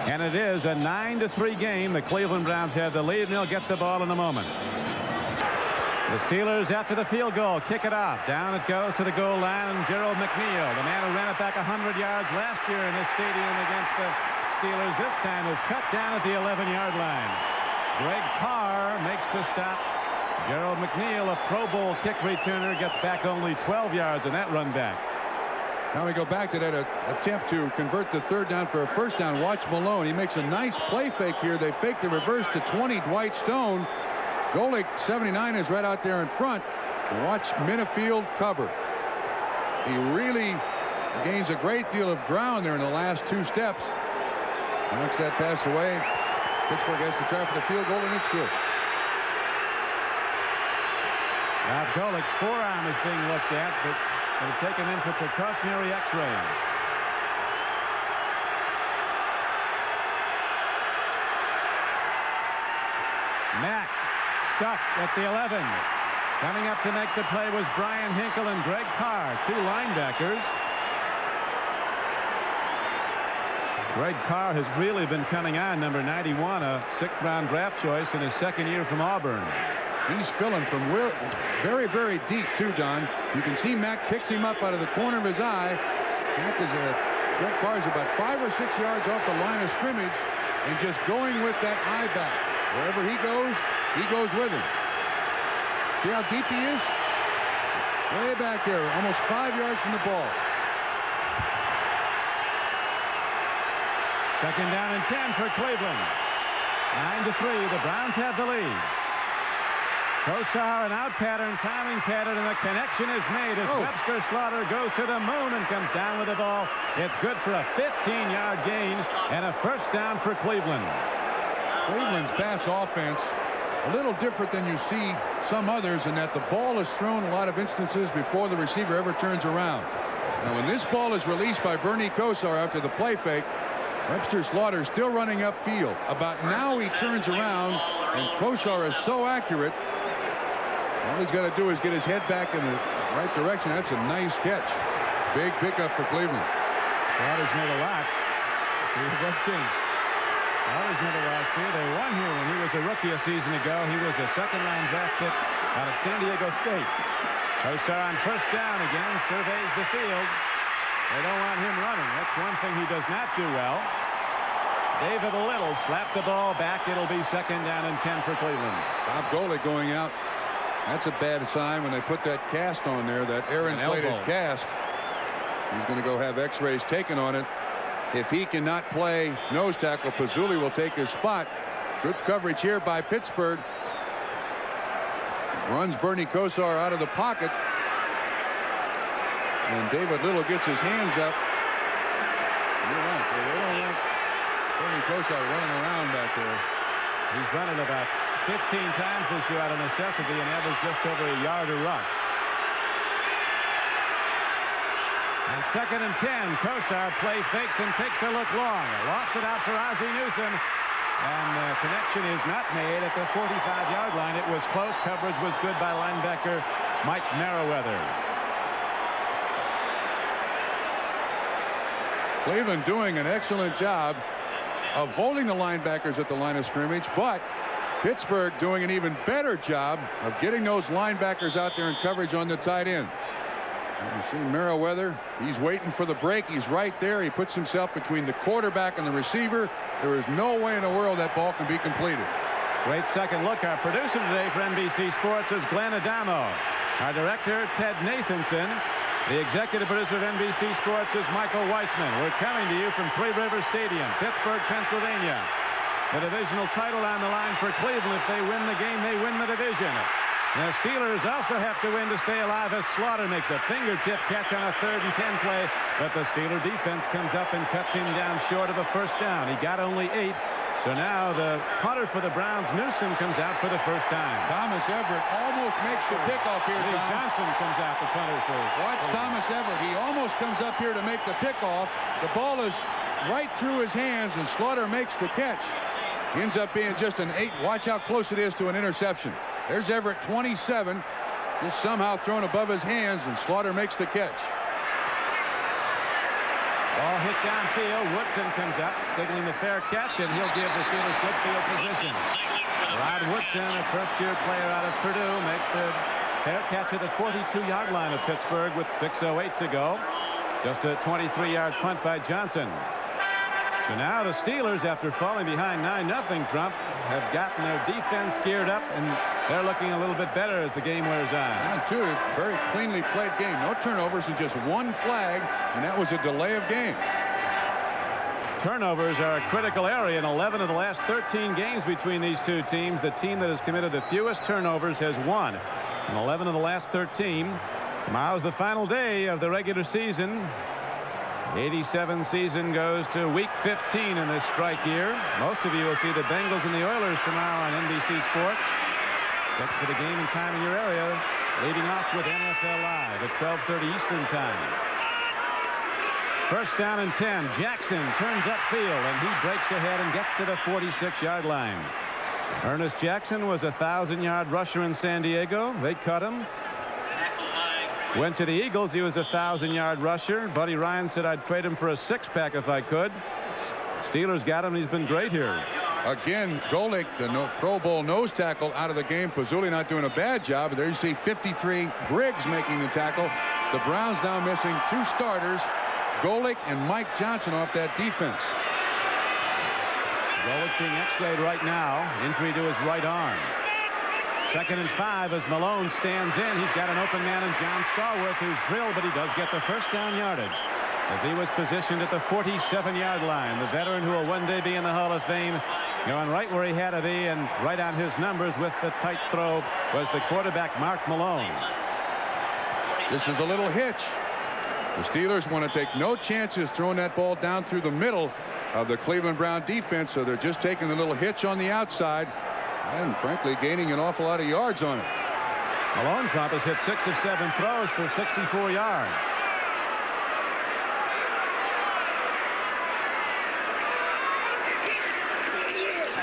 and it is a 9-3 game. The Cleveland Browns have the lead, and they'll get the ball in a moment. The Steelers, after the field goal, kick it off. Down it goes to the goal line. Gerald McNeil, the man who ran it back 100 yards last year in this stadium against the Steelers, this time is cut down at the 11-yard line. Greg Carr makes the stop. Gerald McNeil, a Pro Bowl kick returner, gets back only 12 yards in that run back. Now we go back to that attempt to convert the third down for a first down. Watch Malone. He makes a nice play fake here. They fake the reverse to 20. Dwight Stone. Golick, 79, is right out there in front. Watch Minifield cover. He really gains a great deal of ground there in the last two steps. Knocks that pass away. Pittsburgh has to try for the field goal, and it's good. Now Golick's forearm is being looked at, but they've taken in for precautionary x-rays. Mack stuck at the 11. Coming up to make the play was Brian Hinkle and Greg Carr, two linebackers. Greg Carr has really been coming on, number 91, a sixth-round draft choice in his second year from Auburn. He's filling from very, very deep, too, Don. You can see Mack picks him up out of the corner of his eye. Greg Carr is about 5 or 6 yards off the line of scrimmage and just going with that eye back. Wherever he goes with him. See how deep he is? Way back there, almost 5 yards from the ball. Second down and 10 for Cleveland. 9-3. The Browns have the lead. Kosar, an out pattern, timing pattern, and the connection is made as Webster Slaughter goes to the moon and comes down with the ball. It's good for a 15-yard gain and a first down for Cleveland. Cleveland's pass offense a little different than you see some others in that the ball is thrown a lot of instances before the receiver ever turns around. Now when this ball is released by Bernie Kosar after the play fake, Webster Slaughter still running upfield. About now he turns around and Kosar is so accurate. All he's got to do is get his head back in the right direction. That's a nice catch. Big pickup for Cleveland. Slaughter's made a lot. Slaughter's made a lot here. They won here when he was a rookie a season ago. He was a second-round draft pick out of San Diego State. Kosar on first down again, surveys the field. They don't want him running. That's one thing he does not do well. David Little slapped the ball back. It'll be second down and 10 for Cleveland. Bob Golick going out. That's a bad sign when they put that cast on there, that air-inflated cast. He's going to go have x-rays taken on it. If he cannot play nose tackle, Pazzulli will take his spot. Good coverage here by Pittsburgh. Runs Bernie Kosar out of the pocket. And David Little gets his hands up. They don't want Bernie Kosar running around back there. He's running about 15 times this year out of necessity and averaged just over a yard a rush. And second and 10, Kosar play fakes and takes a look long. Lofts it out for Ozzie Newsome. And the connection is not made at the 45-yard line. It was close. Coverage was good by linebacker Mike Merriweather. Cleveland doing an excellent job of holding the linebackers at the line of scrimmage, but Pittsburgh doing an even better job of getting those linebackers out there in coverage on the tight end. You see Merriweather, he's waiting for the break. He's right there. He puts himself between the quarterback and the receiver. There is no way in the world that ball can be completed. Great second look. Our producer today for NBC Sports is Glenn Adamo. Our director, Ted Nathanson. The executive producer of NBC Sports is Michael Weissman. We're coming to you from Three River Stadium, Pittsburgh, Pennsylvania. The divisional title on the line for Cleveland. If they win the game, they win the division. The Steelers also have to win to stay alive as Slaughter makes a fingertip catch on a 3rd and 10 play. But the Steeler defense comes up and cuts him down short of a first down. He got only 8. So now the punter for the Browns, Newsome, comes out for the first time. Thomas Everett almost makes the pickoff here, Lee Tom. Johnson comes out, the punter for. Watch Thomas Everett. He almost comes up here to make the pickoff. The ball is right through his hands, and Slaughter makes the catch. He ends up being just an 8. Watch how close it is to an interception. There's Everett, 27, just somehow thrown above his hands, and Slaughter makes the catch. Ball hit downfield. Woodson comes up, signaling the fair catch, and he'll give the Steelers good field position. Rod Woodson, a first-year player out of Purdue, makes the fair catch at the 42-yard line of Pittsburgh with 6:08 to go. Just a 23-yard punt by Johnson. So now the Steelers, after falling behind 9-0, Trump, have gotten their defense geared up, and they're looking a little bit better as the game wears on. And two, very cleanly played game. No turnovers and just one flag, and that was a delay of game. Turnovers are a critical area in 11 of the last 13 games between these two teams. The team that has committed the fewest turnovers has won in 11 of the last 13. Tomorrow's the final day of the regular season. The 87 season goes to week 15 in this strike year. Most of you will see the Bengals and the Oilers tomorrow on NBC Sports. Check for the game and time in your area. Leading off with NFL Live at 12:30 Eastern Time. First down and 10. Jackson turns upfield, and he breaks ahead and gets to the 46-yard line. Ernest Jackson was a 1,000-yard rusher in San Diego. They cut him. Went to the Eagles. He was a 1,000-yard rusher. Buddy Ryan said, I'd trade him for a six-pack if I could. Steelers got him. He's been great here. Again, Golick, the Pro Bowl nose tackle, out of the game. Pazzulli not doing a bad job. There you see 53, Griggs making the tackle. The Browns now missing two starters, Golick and Mike Johnson off that defense. Golick being x-rayed right now. Injury to his right arm. 2nd and 5 as Malone stands in. He's got an open man in John Stallworth, who's drilled, but he does get the first down yardage as he was positioned at the 47-yard line. The veteran who will one day be in the Hall of Fame, going right where he had to be and right on his numbers with the tight throw was the quarterback Mark Malone. This is a little hitch. The Steelers want to take no chances throwing that ball down through the middle of the Cleveland Brown defense, so they're just taking a little hitch on the outside and frankly gaining an awful lot of yards on it. Malone, Trump, has hit 6 of 7 throws for 64 yards.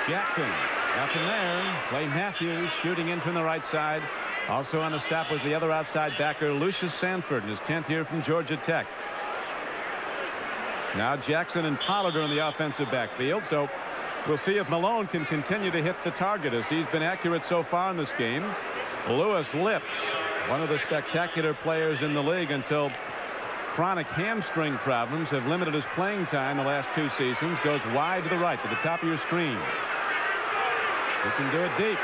Jackson up in there. Clay Matthews shooting in from the right side. Also on the stop was the other outside backer, Lucius Sanford, in his 10th year from Georgia Tech. Now Jackson and Pollard are in the offensive backfield, so we'll see if Malone can continue to hit the target as he's been accurate so far in this game. Lewis Lips, one of the spectacular players in the league until chronic hamstring problems have limited his playing time the last 2 seasons, goes wide to the right to the top of your screen. He can do it deep.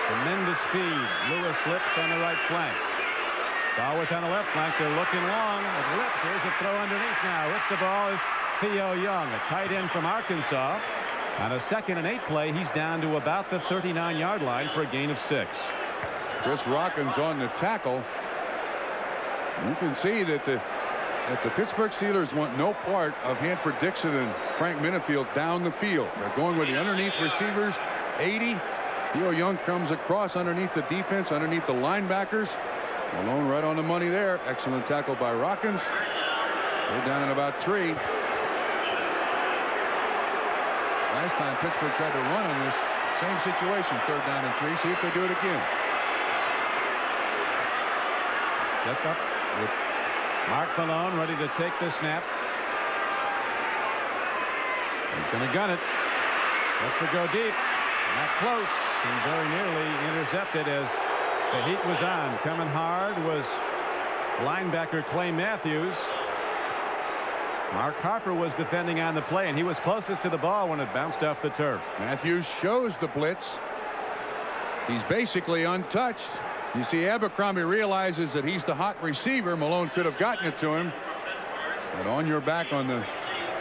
Tremendous speed. Lewis Lips on the right flank. Stallworth on the left flank. They're looking long at Lips. Here's a throw underneath now. With the ball is Theo Young, a tight end from Arkansas. On a 2nd and 8 play, he's down to about the 39-yard line for a gain of 6. Chris Rockins on the tackle. You can see that the Pittsburgh Steelers want no part of Hanford Dixon and Frank Minifield down the field. They're going with the underneath receivers. 80. Theo Young comes across underneath the defense, underneath the linebackers. Malone right on the money there. Excellent tackle by Rockins. They're down at about 3. Last time Pittsburgh tried to run on this same situation, 3rd down and 3. See if they do it again. Set up with Mark Malone ready to take the snap. He's going to gun it. Lets it go deep. Not close, and very nearly intercepted as the heat was on. Coming hard was linebacker Clay Matthews. Mark Harper was defending on the play, and he was closest to the ball when it bounced off the turf. Matthews shows the blitz. He's basically untouched. You see Abercrombie realizes that he's the hot receiver. Malone could have gotten it to him. But on your back on the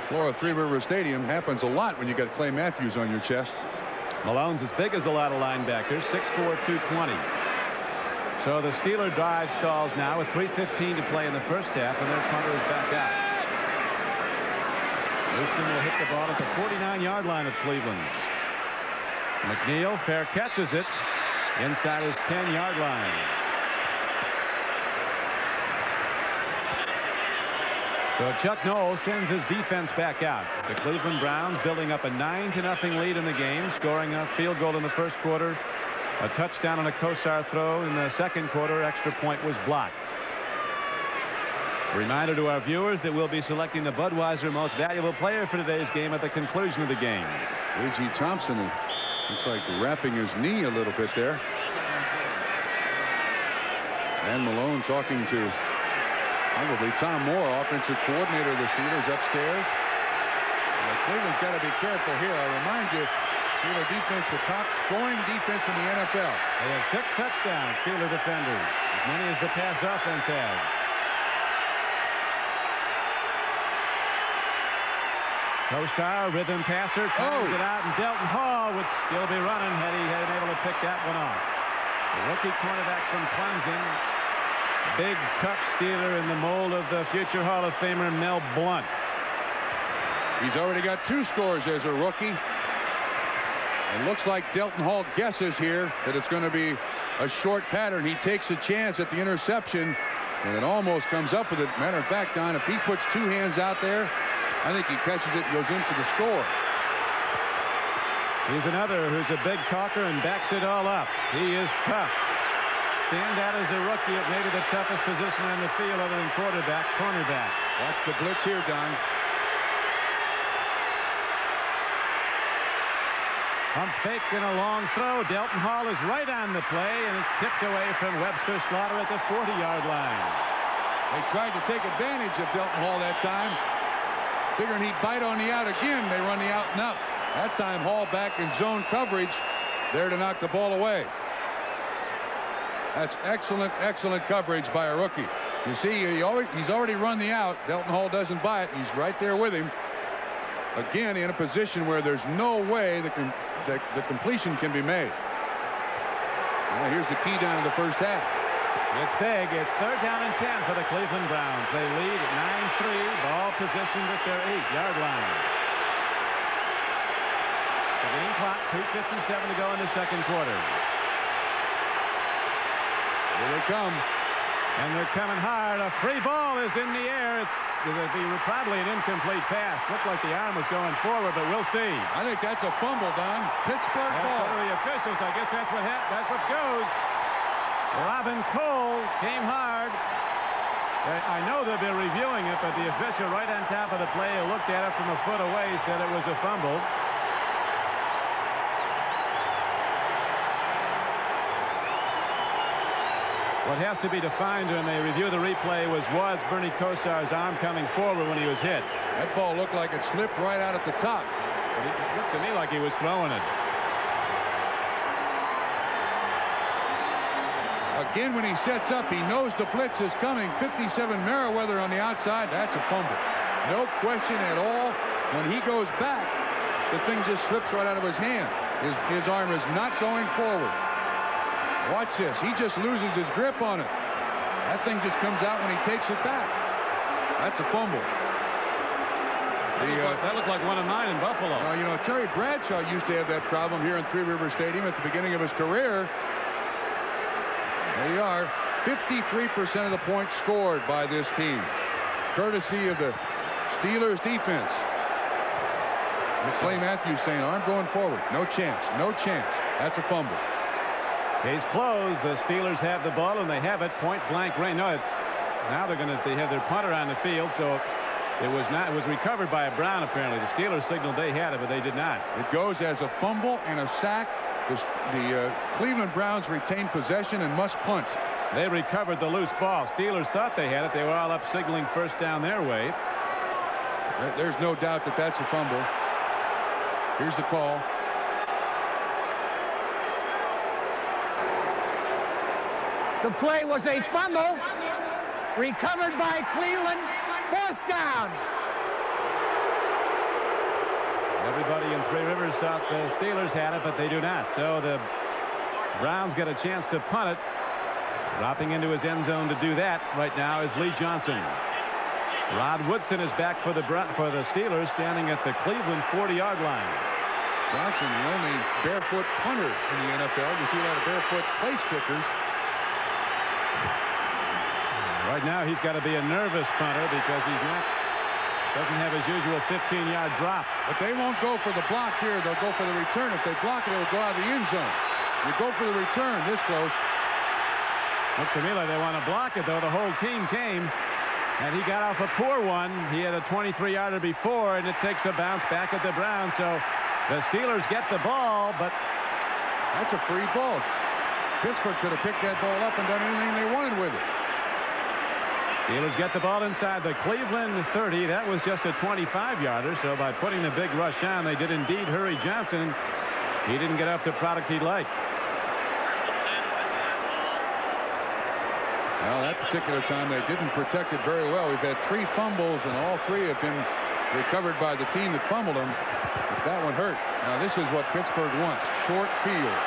floor of Three River Stadium happens a lot when you got Clay Matthews on your chest. Malone's as big as a lot of linebackers, 6'4", 220. So the Steeler drive stalls now with 3:15 to play in the first half, and their punter is back out. Newsome will hit the ball at the 49-yard line of Cleveland. McNeil fair catches it inside his 10-yard line. So Chuck Noll sends his defense back out. The Cleveland Browns building up a 9-0 lead in the game, scoring a field goal in the first quarter, a touchdown on a Kosar throw in the second quarter. Extra point was blocked. Reminder to our viewers that we'll be selecting the Budweiser Most Valuable Player for today's game at the conclusion of the game. A.G. Thompson looks like wrapping his knee a little bit there. And Malone talking to probably Tom Moore, offensive coordinator of the Steelers, upstairs. Cleveland's got to be careful here. I remind you, Steeler defense, the top scoring defense in the NFL. They have 6 touchdowns, Steeler defenders, as many as the pass offense has. Kosar, rhythm passer, turns it out, and Delton Hall would still be running had he been able to pick that one off. The rookie cornerback from Clemson, big, tough Steeler in the mold of the future Hall of Famer Mel Blount. He's already got 2 scores as a rookie. It looks like Delton Hall guesses here that it's going to be a short pattern. He takes a chance at the interception, and it almost comes up with it. Matter of fact, Don, if he puts 2 hands out there, I think he catches it and goes in for the score. He's another who's a big talker and backs it all up. He is tough. Stand out as a rookie at maybe the toughest position on the field other than quarterback, cornerback. Watch the blitz here, Don. Pump fake and a long throw. Delton Hall is right on the play, and it's tipped away from Webster Slaughter at the 40-yard line. They tried to take advantage of Delton Hall that time. Figuring he'd bite on the out again, they run the out and up. That time Hall back in zone coverage, there to knock the ball away. That's excellent, excellent coverage by a rookie. You see, he's already run the out. Delton Hall doesn't buy it. He's right there with him. Again, in a position where there's no way the completion can be made. Now, here's the key down to the first half. It's big. It's 3rd down and 10 for the Cleveland Browns. They lead at 9-3. Ball positioned at their 8-yard line. The game clock, 2:57 to go in the second quarter. Here they come. And they're coming hard. A free ball is in the air. It's going to be probably an incomplete pass. Looked like the arm was going forward, but we'll see. I think that's a fumble, Don. Pittsburgh ball. So the officials, I guess that's what goes. Robin Cole came hard. I know they'll be reviewing it, but the official right on top of the play who looked at it from a foot away said it was a fumble. What has to be defined when they review the replay was Bernie Kosar's arm coming forward when he was hit. That ball looked like it slipped right out at the top. But it looked to me like he was throwing it. Again, when he sets up, he knows the blitz is coming. 57 Merriweather on the outside. That's a fumble. No question at all. When he goes back, the thing just slips right out of his hand. His arm is not going forward. Watch this. He just loses his grip on it. That thing just comes out when he takes it back. That's a fumble. That looked like one of mine in Buffalo. You know, Terry Bradshaw used to have that problem here in Three River Stadium at the beginning of his career. There you are. 53% of the points scored by this team, courtesy of the Steelers defense. Clay Matthews saying, arm going forward. No chance. No chance. That's a fumble. Case closed. The Steelers have the ball, and they have it point blank range. No, now they have their punter on the field, so it was recovered by a Brown apparently. The Steelers signaled they had it, but they did not. It goes as a fumble and a sack. The Cleveland Browns retain possession and must punt. They recovered the loose ball. Steelers thought they had it. They were all up signaling first down their way. There's no doubt that that's a fumble. Here's the call. The play was a fumble recovered by Cleveland. 4th down. Everybody in Three Rivers thought the Steelers had it, but they do not. So the Browns get a chance to punt it. Dropping into his end zone to do that right now is Lee Johnson. Rod Woodson is back for the Steelers, standing at the Cleveland 40-yard line. Johnson, the only barefoot punter in the NFL. You see a lot of barefoot place kickers. Right now, he's got to be a nervous punter because doesn't have his usual 15-yard drop. But they won't go for the block here. They'll go for the return. If they block it, it'll go out of the end zone. You go for the return this close. Looked to me like they want to block it, though. The whole team came. And he got off a poor one. He had a 23-yarder before, and it takes a bounce back at the Browns. So the Steelers get the ball, but that's a free ball. Pittsburgh could have picked that ball up and done anything they wanted with it. Steelers get the ball inside the Cleveland 30. That was just a 25-yarder. So by putting the big rush on, they did indeed hurry Johnson. He didn't get off the product he'd like. Well, that particular time they didn't protect it very well. We've had 3 fumbles, and all 3 have been recovered by the team that fumbled them. But that one hurt. Now this is what Pittsburgh wants. Short field.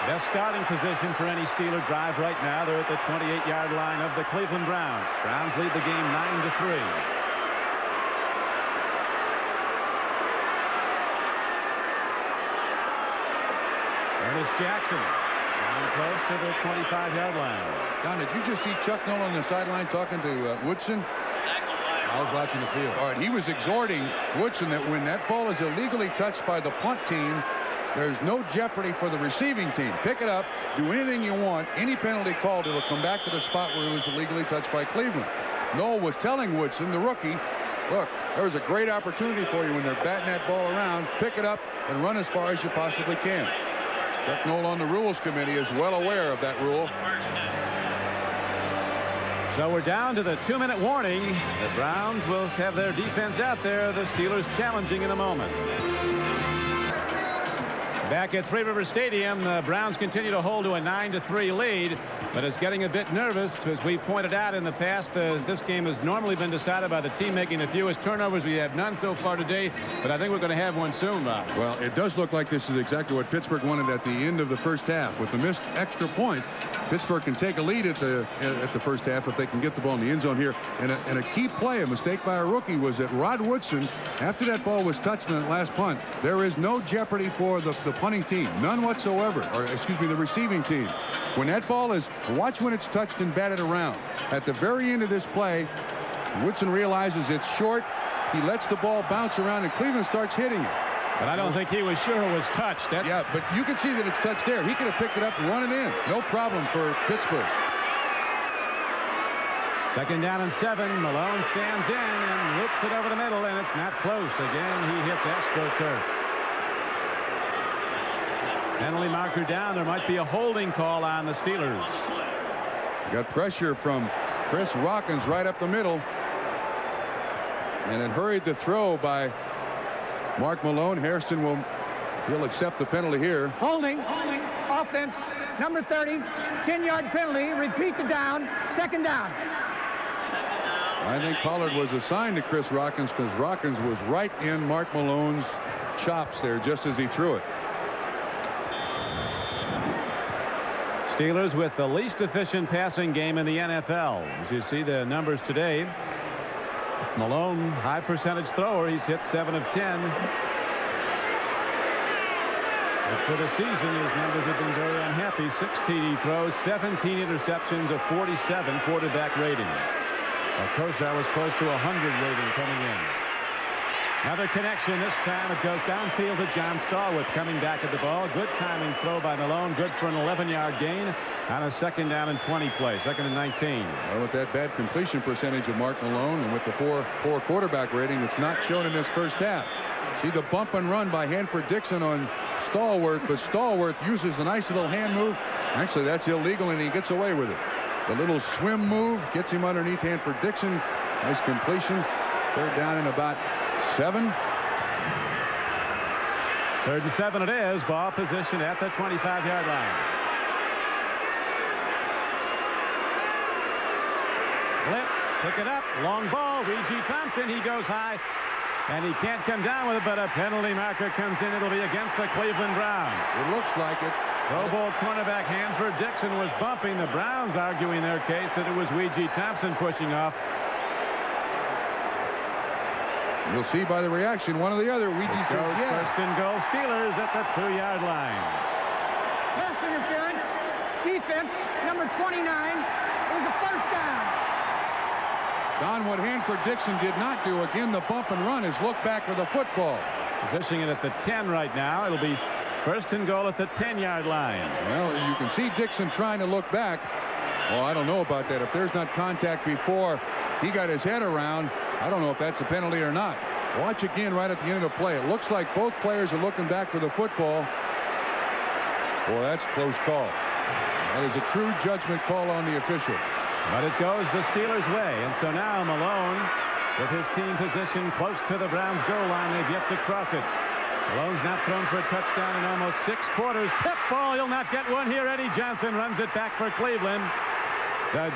Best starting position for any Steeler drive right now. They're at the 28-yard line of the Cleveland Browns. Browns lead the game 9-3. Ernest Jackson down close to the 25-yard line. Don, did you just see Chuck Noll on the sideline talking to Woodson? I was watching the field. All right, he was exhorting Woodson that when that ball is illegally touched by the punt team, there's no jeopardy for the receiving team. Pick it up, do anything you want, any penalty called, it'll come back to the spot where it was illegally touched by Cleveland. Noll was telling Woodson, the rookie, look, there's a great opportunity for you when they're batting that ball around. Pick it up and run as far as you possibly can. Chuck Noll on the rules committee is well aware of that rule. So we're down to the 2-minute warning. The Browns will have their defense out there. The Steelers challenging in a moment. Back at Three River Stadium, the Browns continue to hold to a 9-3 lead, but it's getting a bit nervous. As we pointed out in the past, this game has normally been decided by the team making the fewest turnovers. We have none so far today, but I think we're going to have one soon, Bob. Well, it does look like this is exactly what Pittsburgh wanted at the end of the first half. With the missed extra point, Pittsburgh can take a lead at the first half if they can get the ball in the end zone here. And a key play, a mistake by a rookie, was that Rod Woodson, after that ball was touched in that last punt, there is no jeopardy for the punting team, none whatsoever, or excuse me, the receiving team. When that ball is, watch when it's touched and batted around. At the very end of this play, Woodson realizes it's short. He lets the ball bounce around, and Cleveland starts hitting it. But I don't think he was sure it was touched. Yeah, but you can see that it's touched there. He could have picked it up and run it in. No problem for Pittsburgh. 2nd down and 7. Malone stands in and loops it over the middle, and it's not close. Again, he hits AstroTurf. Penalty marker down. There might be a holding call on the Steelers. Got pressure from Chris Rockins right up the middle. And it hurried the throw by Mark Malone. Hairston he'll accept the penalty here. Holding. Offense. Number 30. 10-yard penalty. Repeat the down. 2nd down. I think Pollard was assigned to Chris Rockins because Rockins was right in Mark Malone's chops there just as he threw it. Steelers with the least efficient passing game in the NFL. As you see the numbers today, Malone, high percentage thrower. He's hit 7 of 10. But for the season, his numbers have been very unhappy. 6 TD throws, 17 interceptions, a 47 quarterback rating. Kosar was close to 100 rating coming in. Another connection. This time it goes downfield to John Stallworth coming back at the ball. Good timing throw by Malone. Good for an 11-yard gain on a 2nd down and 20 play. 2nd and 19. Well, with that bad completion percentage of Mark Malone and with the poor quarterback rating, it's not shown in this first half. See the bump and run by Hanford Dixon on Stallworth, but Stallworth uses the nice little hand move. Actually, that's illegal, and he gets away with it. The little swim move gets him underneath Hanford Dixon. Nice completion. 3rd down and about 7. 3rd and 7 it is. Ball position at the 25-yard line. Blitz, pick it up, long ball. Weegee Thompson, he goes high, and he can't come down with it, but a penalty marker comes in. It'll be against the Cleveland Browns. It looks like it. Pro Bowl cornerback Hanford Dixon was bumping. The Browns arguing their case that it was Weegee Thompson pushing off. You'll see by the reaction, one or the other. Weegee says, yeah. 1st and goal, Steelers at the 2-yard line. Pass interference. Defense. Number 29. It was a 1st down. Don, what Hanford Dixon did not do, again, the bump and run, is look back for the football. Positioning it at the 10 right now. It'll be 1st and goal at the 10-yard line. Well, you can see Dixon trying to look back. Well, I don't know about that. If there's not contact before he got his head around, I don't know if that's a penalty or not. Watch again right at the end of the play. It looks like both players are looking back for the football. Boy, that's a close call. That is a true judgment call on the official. But it goes the Steelers' way. And so now Malone, with his team positioned close to the Browns' goal line, they've yet to cross it. Malone's not thrown for a touchdown in almost 6 quarters. Tip ball. He'll not get one here. Eddie Johnson runs it back for Cleveland.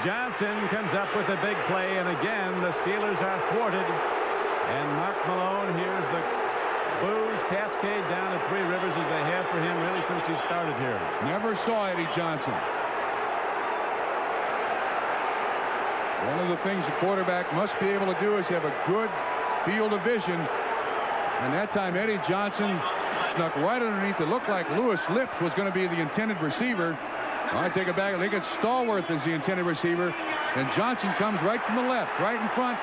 Johnson comes up with a big play. And again, the Steelers are thwarted. And Mark Malone hears the boos cascade down at Three Rivers as they have for him really since he started here. Never saw Eddie Johnson. One of the things the quarterback must be able to do is have a good field of vision. And that time Eddie Johnson snuck right underneath. It looked like Lewis Lips was going to be the intended receiver. I take it back. I think it's Stallworth as the intended receiver. And Johnson comes right from the left, right in front.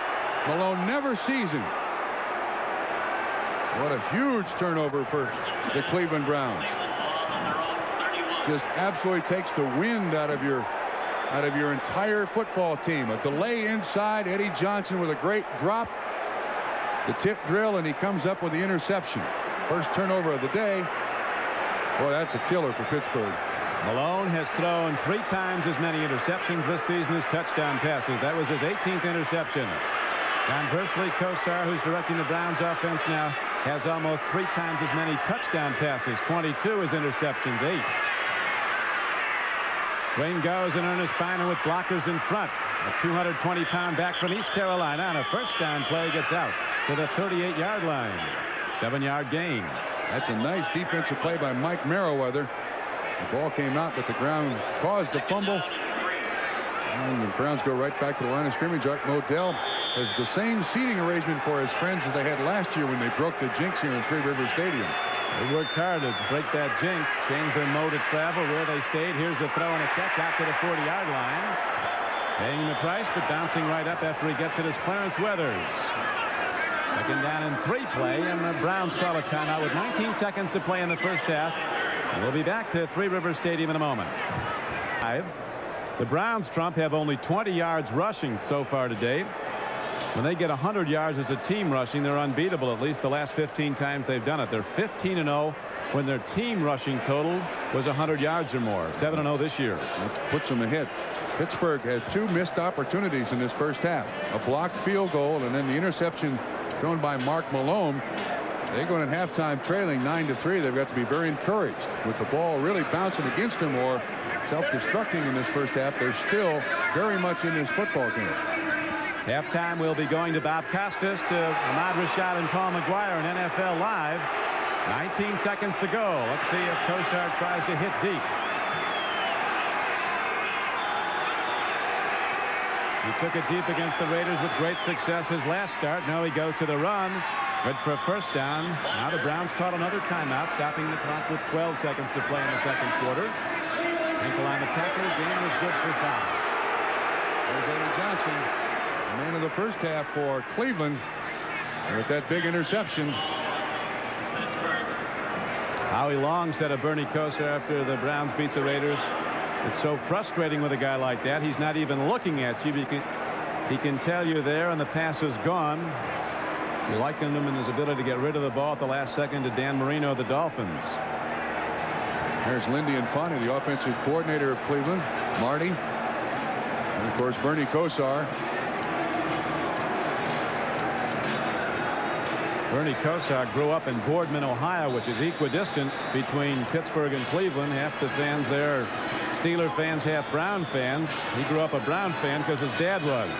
Malone never sees him. What a huge turnover for the Cleveland Browns. Just absolutely takes the wind out of your entire football team. A delay inside. Eddie Johnson with a great drop. The tip drill, and he comes up with the interception. First turnover of the day. Boy, that's a killer for Pittsburgh. Malone has thrown 3 times as many interceptions this season as touchdown passes. That was his 18th interception. Conversely, Kosar, who's directing the Browns offense now, has almost 3 times as many touchdown passes. 22 as interceptions, 8. Swing goes, and Ernest Biner with blockers in front. A 220-pound back from East Carolina on a first down play gets out to the 38-yard line. 7-yard gain. That's a nice defensive play by Mike Merriweather. The ball came out, but the ground caused the fumble. And the Browns go right back to the line of scrimmage. Art Modell has the same seating arrangement for his friends as they had last year when they broke the jinx here in Three Rivers Stadium. They worked hard to break that jinx, change their mode of travel where they stayed. Here's a throw and a catch out to the 40-yard line. Paying the price, but bouncing right up after he gets it is Clarence Weathers. 2nd down and 3 play, and the Browns call a timeout with 19 seconds to play in the first half. And we'll be back to Three Rivers Stadium in a moment. The Browns, Trump, have only 20 yards rushing so far today. When they get 100 yards as a team rushing, they're unbeatable at least the last 15 times they've done it. They're 15-0 when their team rushing total was 100 yards or more. 7-0 this year. That puts them ahead. Pittsburgh has 2 missed opportunities in this first half. A blocked field goal and then the interception thrown by Mark Malone. They go in at halftime trailing 9-3. They've got to be very encouraged with the ball really bouncing against them or self-destructing in this first half. They're still very much in this football game. Halftime, we'll be going to Bob Costas, to Ahmad Rashad and Paul McGuire on NFL Live. 19 seconds to go. Let's see if Kosar tries to hit deep. He took it deep against the Raiders with great success his last start. Now he goes to the run. Good for a first down. Now the Browns caught another timeout, stopping the clock with 12 seconds to play in the second quarter. Ankle on the tackle. Game was good for 5. There's Eddie Johnson, the man of the first half for Cleveland, with that big interception. Howie Long said of Bernie Kosar after the Browns beat the Raiders, it's so frustrating with a guy like that. He's not even looking at you. He can tell you there, and the pass is gone. You liken him in his ability to get rid of the ball at the last second to Dan Marino of the Dolphins. There's Lindy Infante, the offensive coordinator of Cleveland. Marty. And, of course, Bernie Kosar. Bernie Kosar grew up in Boardman, Ohio, which is equidistant between Pittsburgh and Cleveland. Half the fans there are Steeler fans, half Brown fans. He grew up a Brown fan because his dad was.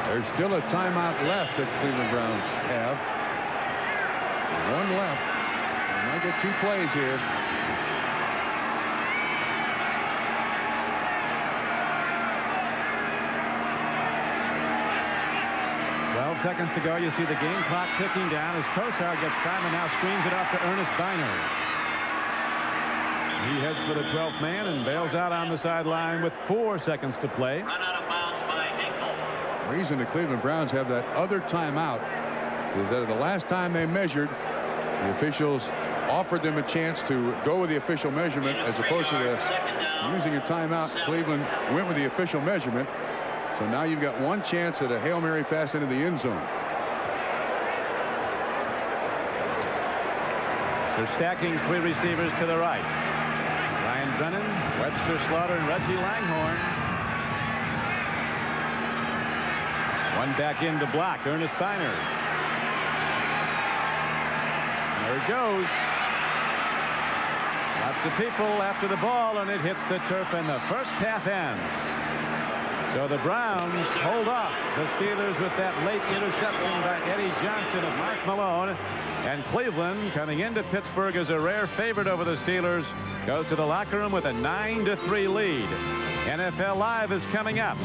There's still a timeout left that Cleveland Browns have. 1 left. They might get 2 plays here. Seconds to go. You see the game clock ticking down as Kosar gets time and now screens it off to Ernest Biner. He heads for the 12th man and bails out on the sideline with 4 seconds to play. Run out of bounds by ankle. The reason the Cleveland Browns have that other timeout is that the last time they measured, the officials offered them a chance to go with the official measurement as opposed to using a timeout. Cleveland went with the official measurement. So now you've got one chance at a Hail Mary pass into the end zone. They're stacking 3 receivers to the right. Ryan Brennan, Webster Slaughter, and Reggie Langhorne. One back in to block, Ernest Biner. There it goes. Lots of people after the ball, and it hits the turf, and the first half ends. So the Browns hold off the Steelers with that late interception by Eddie Johnson of Mike Malone. And Cleveland, coming into Pittsburgh as a rare favorite over the Steelers, goes to the locker room with a 9-3 lead. NFL Live is coming up.